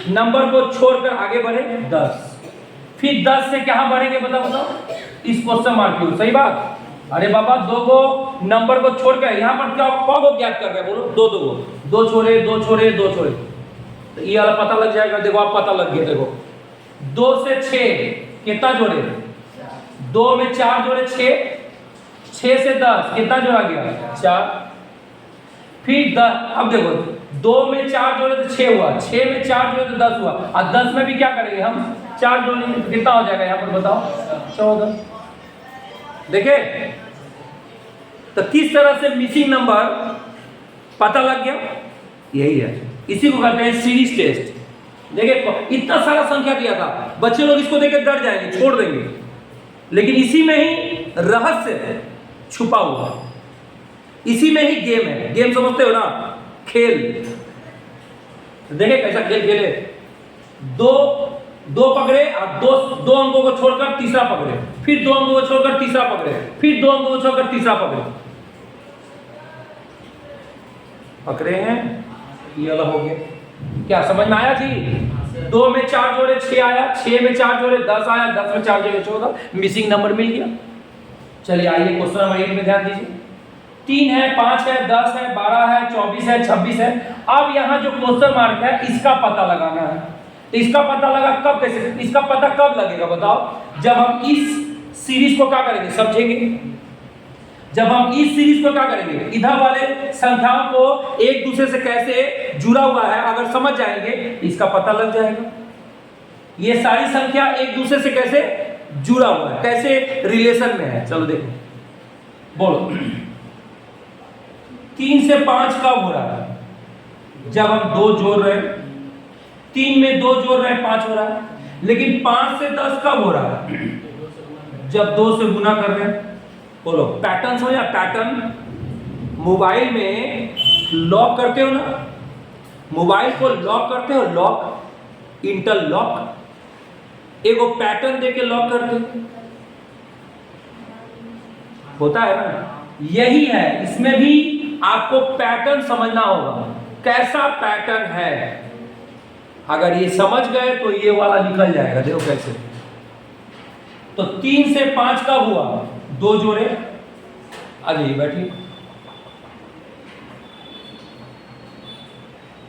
नंबर को छोड़कर आगे बढ़े 10। फिर 10 से क्या बढ़ेंगे बताओ, इस क्वेश्चन मार्क की सही बात। अरे बाबा 2 को नंबर को छोड़कर यहां पर क्या को ज्ञात कर रहे हैं, बोलो 2 छोड़े 2 छोड़े 2 छोड़े, तो ये वाला पता लग जाएगा। देखो आप पता लग गया, देखो 2 से 6 कितना जोड़े, 2 में 4 जोड़े 6, 6 से 10 कितना जोड़ा गया 4। फिर 10, अब देखो 2 में 4 जोड़े तो 6 हुआ, 6 में 4 जोड़े तो 10 हुआ, और 10 में भी क्या करेंगे हम 4 जोड़ेंगे, कितना हो जाएगा यहाँ पर बताओ 14। देखे तो किस तरह से मिसिंग नंबर पता लग गया, यही है, इसी को कहते हैं सीरीज टेस्ट। देखिए इतना सारा संख्या दिया था, बच्चे लोग इसको देख डर जाएंगे, छोड़ देंगे, लेकिन इसी में ही रहस्य छुपा हुआ है, इसी में ही गेम है। गेम समझते हो ना, खेल। देखे कैसा खेल खेले, 2 पकड़े और 2 अंकों को छोड़कर तीसरा पकड़े, फिर 2 अंकों को छोड़कर तीसरा पकड़े, फिर 2 अंकों को छोड़कर तीसरा पकड़े हैं, ये अलग हो गया। क्या समझ में आया जी? 2 में 4 जोड़े 6 आया, 6 में 4 जोड़े 10 आया, 10 में 4 जोड़े 14, मिसिंग नंबर मिल गया। चलिए आइए क्वेश्चन नंबर 1 में ध्यान दीजिए। 3 है, 5 है, 10 है, 12 है, 24 है, 26 है। अब यहाँ जो क्वेश्चन मार्क है इसका पता लगाना है। तो इसका पता लगा कब, कैसे, इसका पता कब लगेगा बताओ, जब हम इस सीरीज को क्या करेंगे, समझेंगे। जब हम इस सीरीज को क्या करेंगे, इधर वाले संख्याओं को एक दूसरे से कैसे जुड़ा हुआ है अगर समझ जाएंगे, इसका पता लग जाएगा। ये सारी संख्या एक दूसरे से कैसे जुड़ा हुआ है, कैसे रिलेशन में है। चलो देखो, बोलो 3 से 5 कब हो रहा है, जब हम 2 जोड़ रहे हैं। 3 में 2 जोड़ रहे हैं 5 हो रहा है। लेकिन 5 से 10 कब हो रहा है, जब 2 से गुना कर रहे हैं। बोलो पैटर्न समझ, पैटर्न मोबाइल में लॉक करते हो ना, मोबाइल को लॉक करते हो, लॉक, इंटरलॉक, एगो पैटर्न देके लॉक करते, होता है ना। यही है, इसमें भी आपको पैटर्न समझना होगा, कैसा पैटर्न है। अगर ये समझ गए तो ये वाला निकल जाएगा। देखो कैसे, तो 3 से 5 कब हुआ? 2 जोड़े। आ जाइए बैठिए।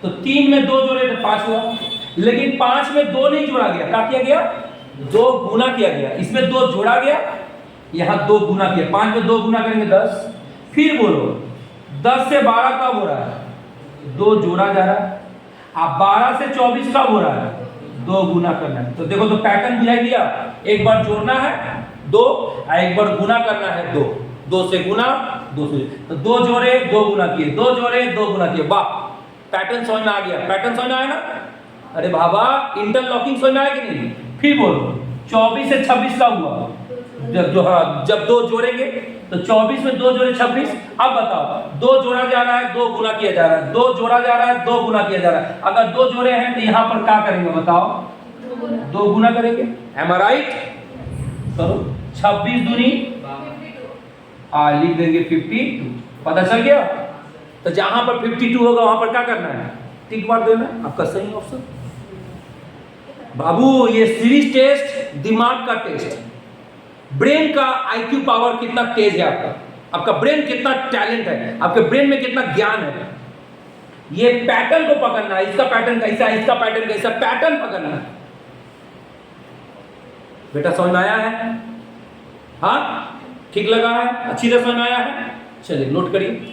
तो 3 में 2 जोड़े तो 5 हुआ, लेकिन 5 में 2 नहीं जोड़ा गया। क्या किया गया? 2 गुना किया गया। इसमें 2 जोड़ा गया, यहां 2 गुना किया। 5 में 2 गुना करेंगे 10। फिर बोलो 10 से 12 कब हो रहा है? 2 जोड़ा जा रहा है। अब 12 से 24 कब हो रहा है? 2 गुना करना है। तो देखो, तो पैटर्न बुझाई दिया। एक बार जोड़ना है 2, और एक बार गुना करना है 2। 2 से गुना, 2 से, तो 2 जोड़े 2 गुना किए, 2 जोड़े 2 गुना किए। वाह, पैटर्न समझ में आ गया। पैटर्न समझ में आया ना? अरे बाबा, इंटरलॉकिंग समझ में आया कि नहीं? फिर बोलो 24 से 26 का हुआ। जब 2 जोड़ेंगे तो 24 में 2 जोड़े 26। अब बताओ, 2 जोड़ा जा रहा है, 2 गुना किया जा रहा है, 2 जोड़ा जा रहा है, 2 गुना किया जा रहा है। अगर 2 जोड़े हैं तो यहां पर क्या करेंगे बताओ? 2 गुना करेंगे। एम आई राइट? करो 26 दूनी, लिख देंगे 52। पता चल गया? तो जहां पर 52 होगा वहां पर क्या करना है? टिक मार देना है। आपका सही ऑप्शन। बाबू, ये सीरीज टेस्ट दिमाग का टेस्ट, ब्रेन का आईक्यू पावर कितना तेज है आपका ब्रेन कितना टैलेंट है, आपके ब्रेन में कितना ज्ञान है। ये पैटर्न को पकड़ना है, इसका पैटर्न कैसा है, इसका पैटर्न कैसा, पैटर्न पकड़ना है। बेटा समझ में आया है? हाँ, ठीक लगा है? अच्छी तरह समझ में आया है? चलिए नोट करिए।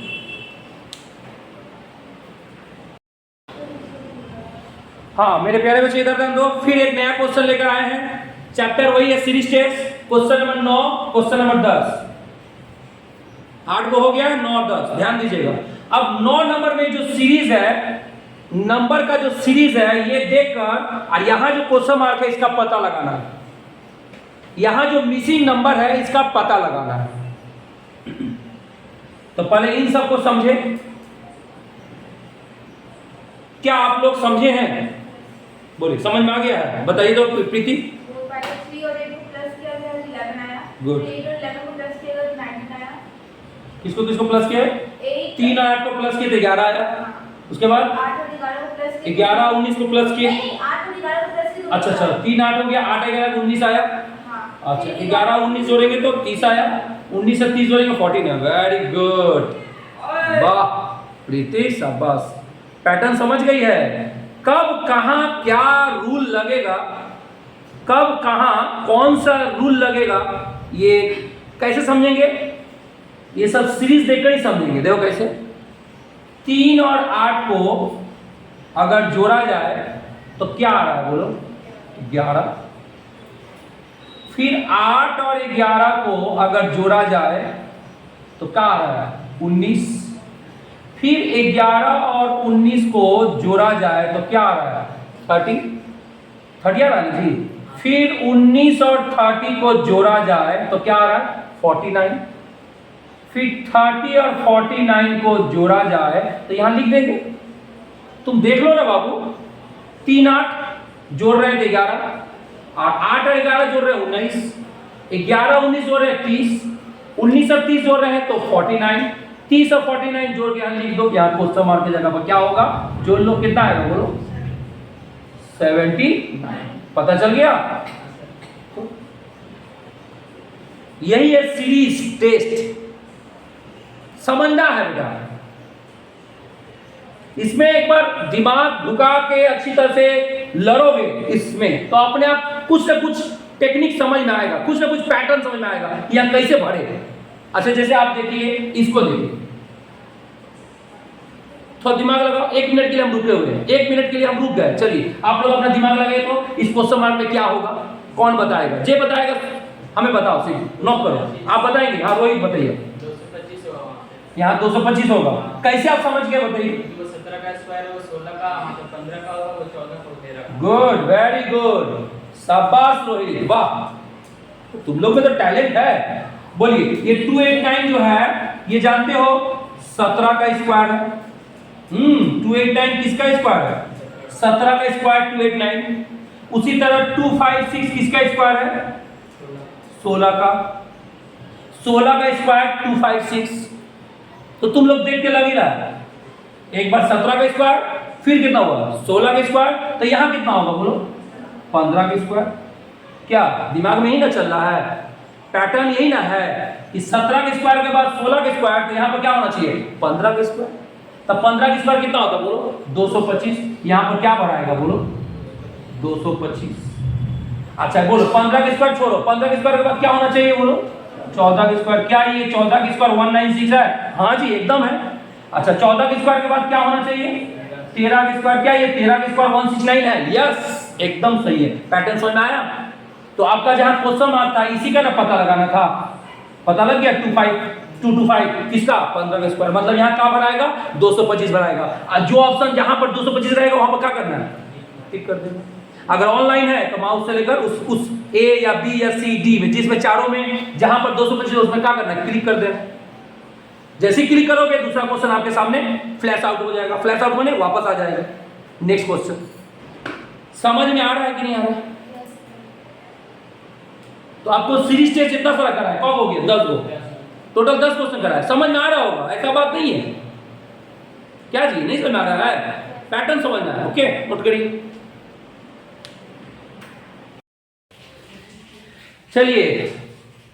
हाँ मेरे प्यारे बच्चे, इधर ध्यान दो। फिर एक नया क्वेश्चन लेकर आए हैं। चैप्टर वही है, series test. Question number 9, question number 10। 8 को हो गया, 9 और 10। ध्यान दीजिएगा। अब 9 नंबर में जो सीरीज है, नंबर का जो सीरीज है, ये देखकर और यहां जो क्वेश्चन मार्क है इसका पता लगाना है। यहां जो मिसिंग नंबर है इसका पता लगाना है। तो पहले इन सबको समझे। क्या आप लोग समझे हैं? बोलिए, समझ में आ गया है? बताइए तो प्रीति। गुड। किसको किसको प्लस किया? 3 और 8 को प्लस किए तो 11 आया। उसके बाद 11 और 19 को प्लस किए। अच्छा अच्छा, 3 8 हो गया, 8 11 19 आया। अच्छा, 11 और 19 जोड़ेंगे तो 30 आया। 19 से 30 जोड़ेंगे 14 है। वेरी गुड, वाह प्रीति, शाबाश। पैटर्न समझ गई है? कब कहां क्या रूल लगेगा, कब कहां कौन सा रूल लगेगा, ये कैसे समझेंगे? ये सब सीरीज देखकर ही समझेंगे। देखो कैसे, 3 और 8 को अगर जोड़ा जाए तो क्या आ रहा है बोलो? 11। फिर 8 और 11 को अगर जोड़ा जाए तो क्या आ रहा है? 19। फिर 11 और 19 को जोड़ा जाए तो क्या आ रहा है? 30 आ रहा है जी। फिर 19 और 30 को जोड़ा जाए तो क्या आ रहा है? 49। फिर 30 और 49 को जोड़ा जाए तो यहां लिख देंगे। तुम देख लो ना बाबू, 3 8 जोड़ रहे थे 11, और 8 और 11 जोड़ रहे हैं 19, 11 19 जोड़ रहे हैं 30, 19 और 30 जोड़ रहे हैं तो 49, 30 और 49 जोड़ के यहां लिख दो। यहाँ क्वेश्चन मार्क की जगह पर क्या होगा? जोड़ लो, कितना आएगा बोलो? 79। पता चल गया? यही है सीरीज टेस्ट। समझना है बेटा। इसमें एक बार दिमाग झुका के अच्छी तरह से लड़ोगे इसमें तो अपने आप कुछ ना कुछ टेक्निक समझ में आएगा, कुछ ना कुछ पैटर्न समझ में आएगा, या कैसे भरे। अच्छा जैसे आप देखिए, इसको देखिए, थोड़ा दिमाग लगाओ। 1 मिनट के लिए हम रुके हुए हैं, 1 मिनट के लिए हम रुक गए। चलिए आप लोग अपना दिमाग लगाए तो इस क्वेश्चन मार्क में क्या होगा? कौन बताएगा? जे बताएगा हमें बताओ, सिर्फ नोट करो। आप बताएंगे? हाँ रोहित बताइए। 225 होगा यहाँ 225 होगा। कैसे आप समझ गए बताइए? 17 का स्क्वायर वो 16 का, 15 का होगा, वो 14 का 13 का। गुड, वेरी गुड, शाबाश रोहित, वाह। तुम लोग में तो टैलेंट है। बोलिए, ये 289 जो है ये जानते हो 17 का स्क्वायर है। 289 किसका स्क्वायर है? 17 का स्क्वायर 289। उसी तरह 2 5 6 किसका स्क्वायर है? 16 का। 16 का स्क्वायर 2 5 6। तो तुम लोग देख के लग ही रहा है, एक बार 17 का स्क्वायर, फिर कितना हुआ 16 का स्क्वायर, तो यहाँ कितना होगा बोलो 15 का स्क्वायर। क्या दिमाग में ही ना चल रहा है? पैटर्न यही ना है कि 17 के स्क्वायर के बाद 16 के स्क्वायर, तो यहाँ पर क्या होना चाहिए 15 के स्क्वायर। तब 15 के स्क्वायर कितना होता है बोलो 225। यहाँ पर क्या बढ़ाएगा बोलो 225। अच्छा बोलो 15 के स्क्वायर छोड़ो, 15 के स्क्वायर के बाद क्या होना चाहिए बोलो 14 के स्क्वायर। क्या ये 14 के स्क्वायर 196 है? हाँ जी एकदम है। अच्छा 14 के स्क्वायर के बाद क्या होना चाहिए 13 के स्क्वायर। क्या ये 13 के स्क्वायर 169 है? यस एकदम सही है। पैटर्न समझ में आया? तो आपका जहां क्वेश्चन मार्क था इसी का ना पता लगाना था, पता लग गया 225 किसका 15 का स्क्वायर, मतलब यहाँ क्या बनाएगा 225 बनाएगा। और जो ऑप्शन जहां पर 225 रहेगा वहां पर क्या करना है टिक कर देना। अगर ऑनलाइन है तो माउस से लेकर उस ए या बी या सी डी में, जिसमें चारों में जहां पर 225 उसमें क्या करना है क्लिक कर देना। जैसे ही क्लिक करोगे दूसरा क्वेश्चन आपके सामने फ्लैश आउट हो जाएगा। फ्लैश आउट होने वापस आ जाएगा नेक्स्ट क्वेश्चन। समझ में आ रहा है कि नहीं आ रहा है? तो आपको सीरीज टेस्ट इतना सारा करा है, कब हो गया 10 गो, टोटल 10 क्वेश्चन करा है। समझ में आ रहा होगा, ऐसा बात नहीं है। क्या जी नहीं समझ में आ रहा है? पैटर्न समझना है। ओके नोट करिए। चलिए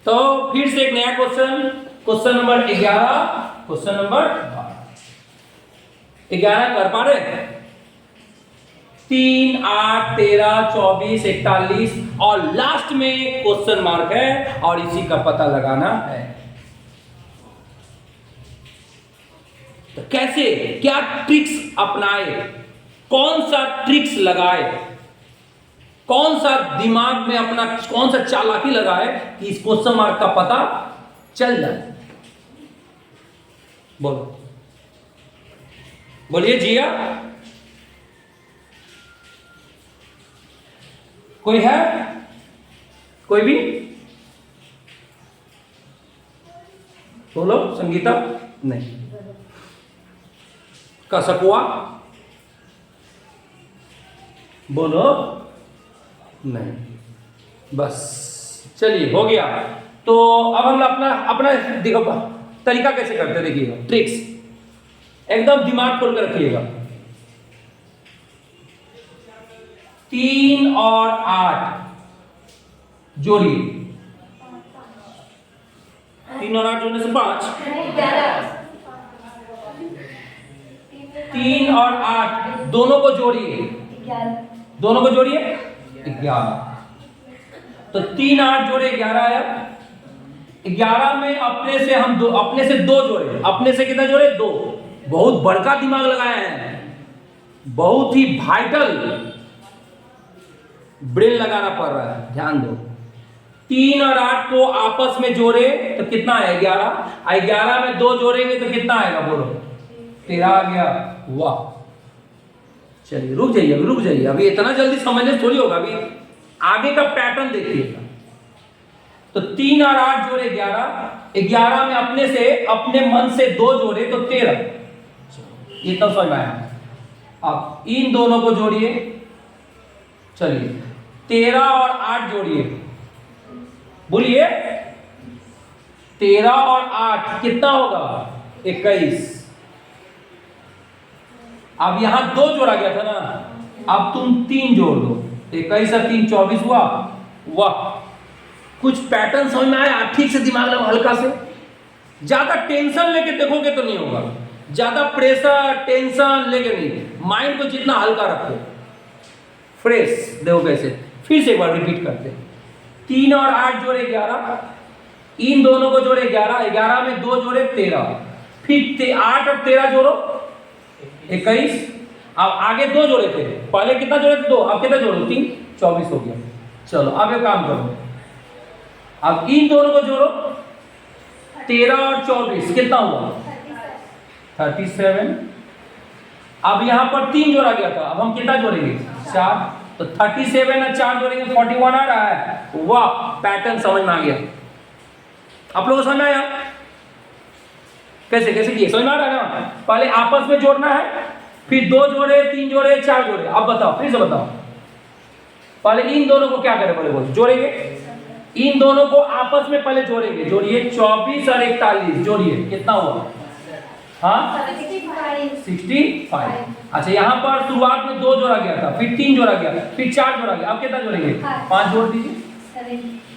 तो फिर से एक नया question, question number 11, question number 11 कर पा रहे हैं? 3 8 13 24 41 और लास्ट में क्वेश्चन मार्क है और इसी का पता लगाना है। तो कैसे, क्या ट्रिक्स अपनाए, कौन सा ट्रिक्स लगाए, कौन सा दिमाग में अपना कौन सा चालाकी लगाए कि इस क्वेश्चन मार्क का पता चल जाए। बोलो बोलिए जिया, कोई है? कोई भी बोलो। संगीता नहीं, कसकुआ बोलो नहीं, बस चलिए हो गया। तो अब हम अपना अपना देखो तरीका कैसे करते देखिएगा, ट्रिक्स एकदम दिमाग खोल कर रखिएगा। 3 और 8 जोड़िए, 3 और 8 जोड़ने से 5, 3 और 8 दोनों को जोड़िए, दोनों को जोड़िए 11। तो 3 8 जोड़े 11 आया। 11 में अपने से हम दो, अपने से 2 जोड़े, अपने से कितना जोड़े 2। बहुत बड़का दिमाग लगाया है, बहुत ही वाइटल ब्रेन लगाना पड़ रहा है, ध्यान दो। 3 और 8 को आपस में जोड़े तो कितना है 11। 11 में 2 जोड़ेंगे तो कितना आएगा बोलो 13 आ गया। वाह चलिए रुक जाइए, अभी इतना जल्दी समझने थोड़ी होगा, अभी आगे का पैटर्न देखिएगा। तो 3 और 8 जोड़े 11, 11 में अपने से अपने मन से 2 जोड़े तो 13, ये तो समझ में आया। अब इन दोनों को जोड़िए, चलिए 13 और 8 जोड़िए, बोलिए 13 और 8 कितना होगा 21। अब यहां 2 जोड़ा गया था ना, अब तुम 3 जोड़ दो, 21 और 3 24 हुआ। वाह कुछ पैटर्न समझ में आया? ठीक से दिमाग लगाओ, हल्का से। ज्यादा टेंशन लेके देखोगे तो नहीं होगा, ज्यादा प्रेशर टेंशन लेके नहीं, माइंड को जितना हल्का रखो, फ्रेश। देखो कैसे, फिर से एक बार रिपीट करते हैं। 3 और 8 जोड़े 11, इन दोनों को जोड़े 11, 11 में 2 जोड़े 13, फिर 8 और 13 जोड़ो 21। अब आगे 2 जोड़े थे, पहले कितना जोड़े थे 2, अब कितना जोड़ो 3, 24 हो गया। चलो अब एक काम करो, अब इन दोनों को जोड़ो 13 और 24 कितना हुआ 37। अब यहां पर 3 जोड़ा गया था, अब हम कितना जोड़ेंगे 4, तो 37 और 4 जोड़ेंगे 41 आ रहा है। वाह पैटर्न समझ में आ गया। आप लोगों को समझ में आया कैसे कैसे किए? समझ में आ रहा है ना? पहले आपस में जोड़ना है, फिर 2 जोड़े 3 जोड़े 4 जोड़े। अब बताओ, फिर से बताओ पहले इन दोनों को क्या करें, बोले बोले जोड़ेंगे। इन दोनों को आपस में पहले जोड़ेंगे। जोड़िए 24 और 41 जोड़िए, कितना हुआ? हाँ 65। अच्छा यहाँ पर शुरुआत में 2 जोड़ा गया था, फिर 3 जोड़ा गया, फिर 4 जोड़ा गया। अब कितना जोड़ेंगे? 5 जोड़ दीजिए,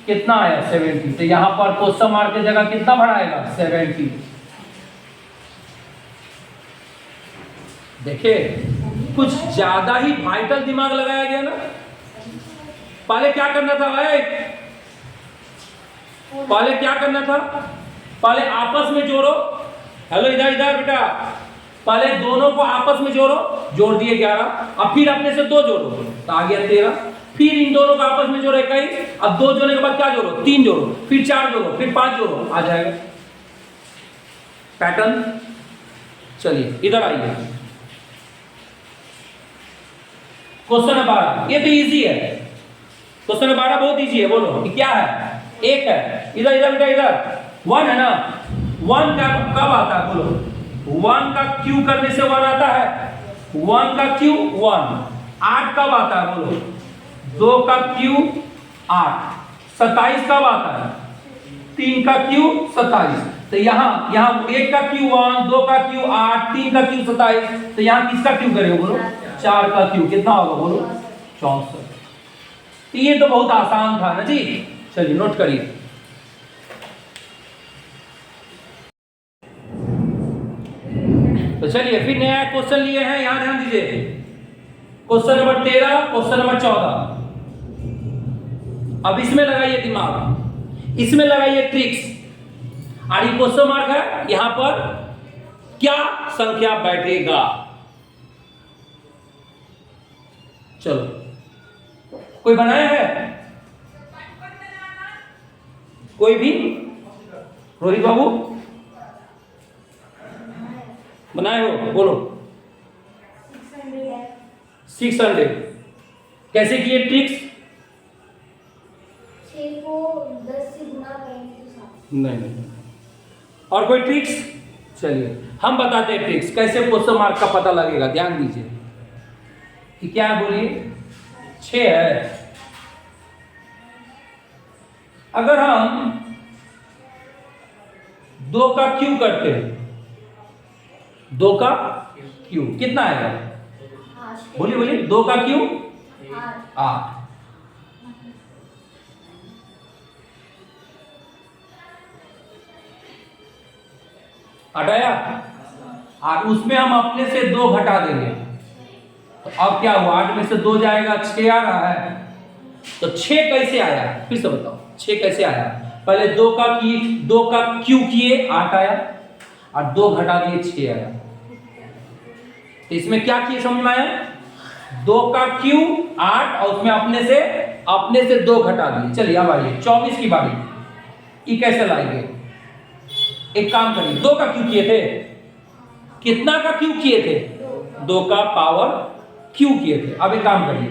कितना आया? 70। तो यहाँ पर क्वेश्चन मार्क की जगह कितना बढ़ाएगा? 70। देखिए कुछ ज्यादा ही वाइटल दिमाग लगाया गया ना। पहले क्या करना था भाई? पहले क्या करना था? पहले आपस में जोड़ो। हेलो इधर इधर बेटा, पहले दोनों को आपस में जोड़ो। जोड़ दिए 11, अब फिर अपने से 2 जोड़ो तो आ गया 13। फिर इन दोनों को आपस में जोड़ो 21। अब 2 जोड़ने के बाद क्या जोड़ो? 3 जोड़ो, फिर 4 जोड़ो, फिर 5 जोड़ो, आ जाएगा पैटर्न। चलिए इधर आइए, क्वेश्चन नंबर 12। ये तो इजी है, क्वेश्चन नंबर 12 बहुत इजी है। बोलो कि क्या है? 1 है। इधर इधर बेटा इधर 1 है ना। 1 का कब आता है? बोलो 1 का क्यू करने से 1 आता है। 1 का क्यू 1। 8 कब आता है? बोलो 2 का क्यू 8। 27 कब आता है? 3 का क्यू 27। तो यहाँ 1 का क्यू 1, 2 का क्यू 8, 3 का क्यू 27। तो यहाँ किसका क्यू करेगा? बोलो 4 का क्यू। कितना होगा? बोलो 64। तो ये तो बहुत आसान था ना जी। चलिए नोट करिए। तो चलिए फिर नया क्वेश्चन लिए हैं, यहां ध्यान दीजिए। Question number 13, question number 14। अब इसमें लगाइए दिमाग, इसमें लगाइए ट्रिक्स। और ये क्वेश्चन मार्क है, यहां पर क्या संख्या बैठेगा? चलो कोई बनाया है? कोई भी? रोहित बाबू बनाए हो? बोलो 600। कैसे किए ट्रिक्स? 6 को 10 से गुणा करेंगे तो 7। नहीं। और कोई ट्रिक्स? चलिए हम बताते हैं ट्रिक्स, कैसे क्वेश्चन मार्क का पता लगेगा। ध्यान दीजिए कि क्या है, बोलिए 6 है। अगर हम 2 का क्यू करते हैं, 2 का क्यू कितना आएगा? बोलिए बोलिए 2 का क्यू 8। हटाया, और उसमें हम अपने से 2 घटा देंगे। तो अब क्या हुआ? 8 में से 2 जाएगा, 6 आ रहा है। तो 6 कैसे आया? फिर से बताओ 6 कैसे आया? पहले 2 का क्यू किए 8 आया, और 2 घटा दिए 6 आया। तो इसमें क्या किए समझ में आया? 2 का क्यू 8 और उसमें अपने से 2 घटा दिए। चलिए अब आइए 24 की बारी। ये कैसे लाएंगे? एक काम करिए, 2 का क्यू किए थे, कितना का क्यू किए थे? 2 का पावर क्यू किए थे। अब एक काम करिए,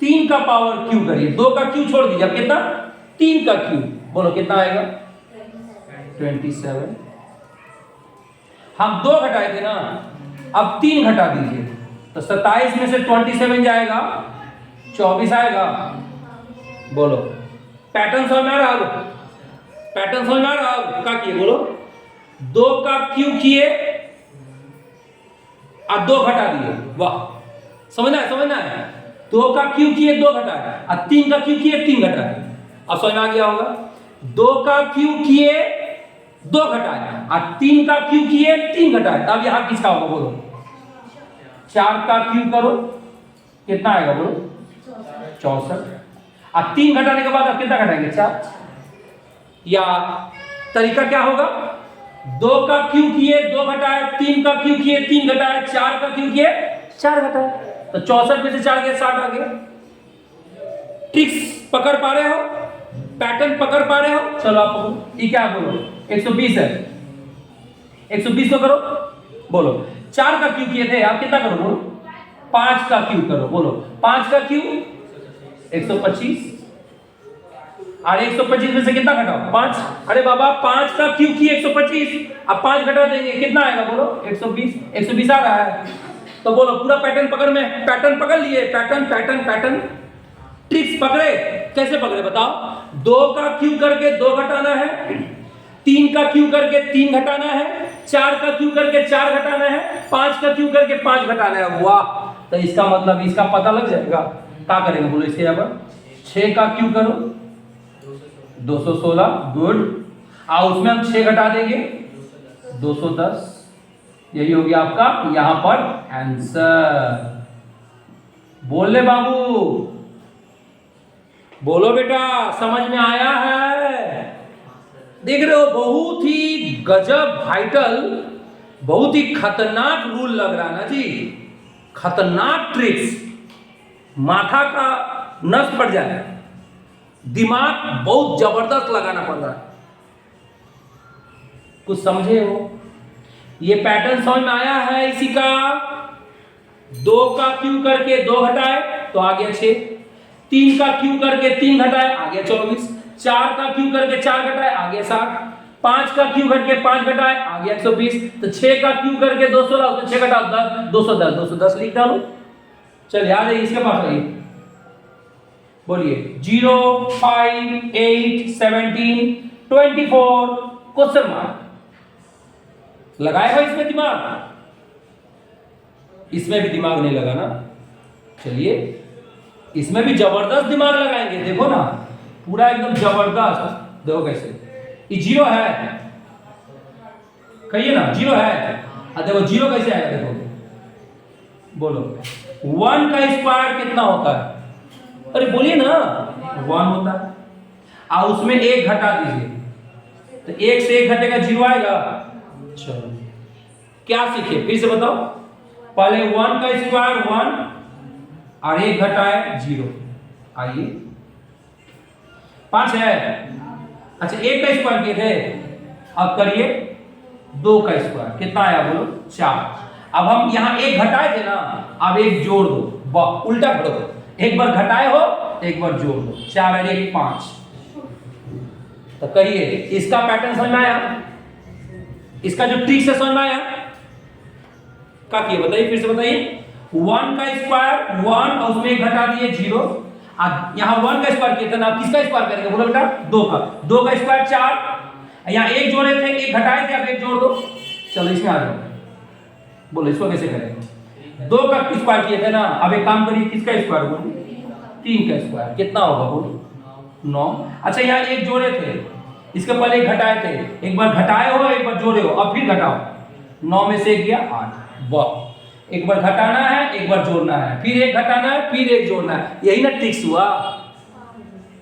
3 का पावर क्यू करिए। 2 का क्यू छोड़ दीजिए, अब कितना? 3 का क्यू। बोलो कितना आएगा? 27। हम 2 घटाए थे ना, अब 3 घटा दीजिए, तो 27 में से 27 जाएगा, 24 आएगा। बोलो पैटर्न समझ में आ रहा? पैटर्न समझ में आ रहा? क्या किए? बोलो 2 का क्यू किए और 2 घटा दिए। वाह, समझना है। 2 का क्यू किए 2 घटाए, और 3 का क्यू किए 3 घटाए। अब समझ में आ गया होगा? 2 का क्यू किए 2 घटाए, और 3 का क्यू किए 3 घटाए। अब यहां किसका होगा? बोलो 4 का क्यू करो, कितना आएगा? बोलो 64। और 3 घटाने के बाद अब कितना घटाएंगे? 4। या तरीका क्या होगा? 2 का क्यू किए 2 घटाए, 3 का क्यू किए 3 घटाए, 4 का क्यू किए 4 घटाए। तो 64 में से 4 गया, 60 आ गया। ट्रिक्स पकड़ पा रहे हो? पैटर्न पकड़ पा रहे हो? चलो आप ये क्या बोलो? 120 है, 120 को करो। बोलो 4 का क्यू किए थे, आप कितना करो? बोलो 5 का क्यू करो। बोलो 5 का क्यू 125, और 125 में से कितना घटाओ? 5। अरे बाबा 5 का क्यू की 125, अब 5 घटा देंगे, कितना आएगा? बोलो 120। 120 आ रहा है। तो बोलो पूरा पैटर्न पकड़ लिए, पैटर्न ट्रिक्स पकड़े। कैसे पकड़े बताओ? 2 का क्यू करके 2 घटाना है, 3 का क्यू करके 3 घटाना है, 4 का क्यू करके 4 घटाना है, 5 का क्यू करके 5 घटाना है। वाह, तो इसका मतलब इसका पता लग जाएगा। क्या करेंगे बोलो इसके यहाँ पर? 6 का क्यू करो 216, गुड। और उसमें हम 6 घटा देंगे 210। यही हो गया आपका यहां पर आंसर। बोल ले बाबू, बोलो बेटा, समझ में आया है? देख रहे हो, बहुत ही गजब वाइटल, बहुत ही खतरनाक रूल लग रहा ना जी, खतरनाक ट्रिक्स। माथा का नस पड़ जाए, दिमाग बहुत जबरदस्त लगाना पड़ रहा है। कुछ समझे हो? ये पैटर्न समझ में आया है इसी का? 2 का क्यू करके 2 घटाए तो आ गया 6, 3 का क्यू करके 3 घटाए आ गया 24, 4 का क्यू करके 4 घटाए आ गया 60, 5 का क्यू करके 5 घटाए आ गया 120, तो 6 का क्यू करके 216, उसमें 6 घटाओ 10, 210 लिख डालो। चल याद है, इसके पास आइए, बोलिए 0, 5, 8, 17, 24 क्वेश्चन मार्क। लगाएगा इसमें दिमाग? इसमें भी दिमाग नहीं लगा ना। चलिए इसमें भी जबरदस्त दिमाग लगाएंगे, देखो ना, पूरा एकदम जबरदस्त। देखो कैसे, ये 0 है, कहिए ना 0 है। देखो 0 कैसे आएगा, देखो बोलो 1 का स्क्वायर कितना होता है? अरे बोलिए ना, 1 होता है। और उसमें 1 घटा दीजिए, तो 1 से 1 घटेगा 0 आएगा। चलो क्या सीखे फिर से बताओ? पहले 1 का स्क्वायर 1 और 1 घटाए 0। आइए 5 है। अच्छा 1 का स्क्वायर किए थे, अब करिए 2 का स्क्वायर कितना आया बोलो? 4। अब हम यहां 1 घटाए थे ना, अब 1 जोड़ दो, उल्टा करो, एक बार घटाए हो एक बार जोड़ दो, 4 और 1 5। तो कहिए इसका पैटर्न समझ में आया? इसका जो ट्रिक से समझ में आया? क्या किए बताइए, फिर से बताइए। 1 का स्क्वायर 1 और उसमें 1 घटा दिए 0। अब यहां 1 का स्क्वायर किया था ना, किसका स्क्वायर करेंगे बोलो बेटा? 2 का। 2 का स्क्वायर 4, यहां 1 जोड़े थे 1 घटाए थे, अब 1 जोड़ दो। चलो इसमें आ जाओ, बोलो इसको कैसे करेंगे? 2 का स्क्वायर किए थे ना, अब एक काम करिए, किसका स्क्वायर बोलो? 3 का स्क्वायर कितना होगा बोलो? 9। अच्छा यहां 1 जोड़े थे, इसके पहले 1 घटाए थे, एक बार घटाए हो एक बार जोड़े हो, अब फिर घटाओ, 9 में से 1 गया 8। वाह, एक बार घटाना है एक बार जोड़ना है, फिर 1 घटाना है फिर 1 जोड़ना है। यही ना ट्रिक्स हुआ?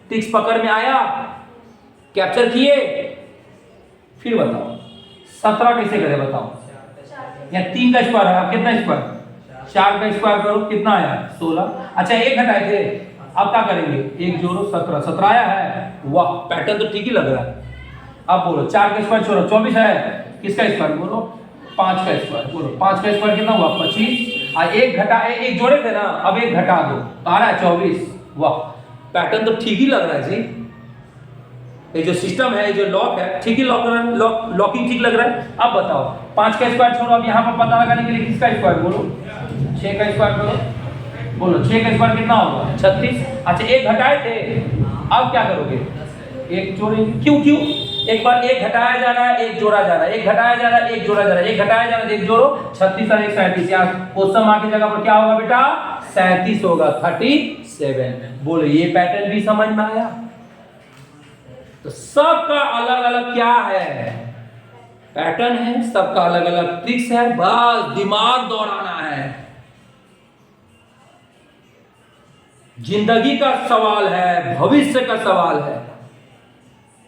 ट्रिक्स पकड़ में आया? कैप्चर किए? फिर बताओ 17 कैसे करें बताओ? या 3 का स्क्वायर है, कितना स्क्वायर? 4 का स्क्वायर करो, कितना आया? 16। अच्छा 1 घटाए थे, अब क्या करेंगे? 1 जोड़ो 17, 17 आया है। वाह, पैटर्न तो ठीक ही लग रहा है। अब बोलो 4 का स्क्वायर छोड़ो, 24 है, किसका स्क्वायर बोलो? 5 का स्क्वायर बोलो, 5 का स्क्वायर कितना हुआ? 25। और 1 घटाए, 1 जोड़े थे ना, अब 1 घटा दो, आ रहा है 24। वाह, पैटर्न तो ठीक ही लग रहा है जी। ये जो सिस्टम है, जो लॉक है, ठीक ही लॉकिंग ठीक लग रहा है। अब बताओ 5 का स्क्वायर छोड़ो, अब यहाँ पर पता लगाने के लिए किसका स्क्वायर बोलो? 6 का स्क्वायर करो, बोलो 6 का स्क्वायर कितना होगा? 36। अच्छा 1 घटाए थे, अब क्या करोगे? 1 जोड़ेंगे। क्यों? एक बार 1 घटाया जा रहा है 1 जोड़ा जा रहा है, 1 घटाया जा रहा है 1 जोड़ा जा रहा है, 1 घटाया जा रहा है 1 जोड़ो, 36 और 1 37। यहाँ क्वेश्चन मार्क की जगह पर क्या होगा बेटा? 37 होगा, 37। बोलो ये पैटर्न भी समझ में आया? तो सबका अलग अलग क्या है? पैटर्न है, सबका अलग अलग ट्रिक्स है, बस दिमाग दौड़ाना है। जिंदगी का सवाल है, भविष्य का सवाल है।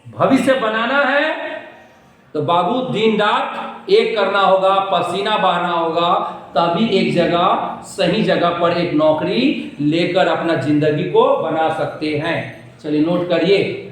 भविष्य बनाना है तो बाबू दिन रात एक करना होगा, पसीना बहाना होगा, तभी एक जगह सही जगह पर एक नौकरी लेकर अपना जिंदगी को बना सकते हैं। चलिए नोट करिए।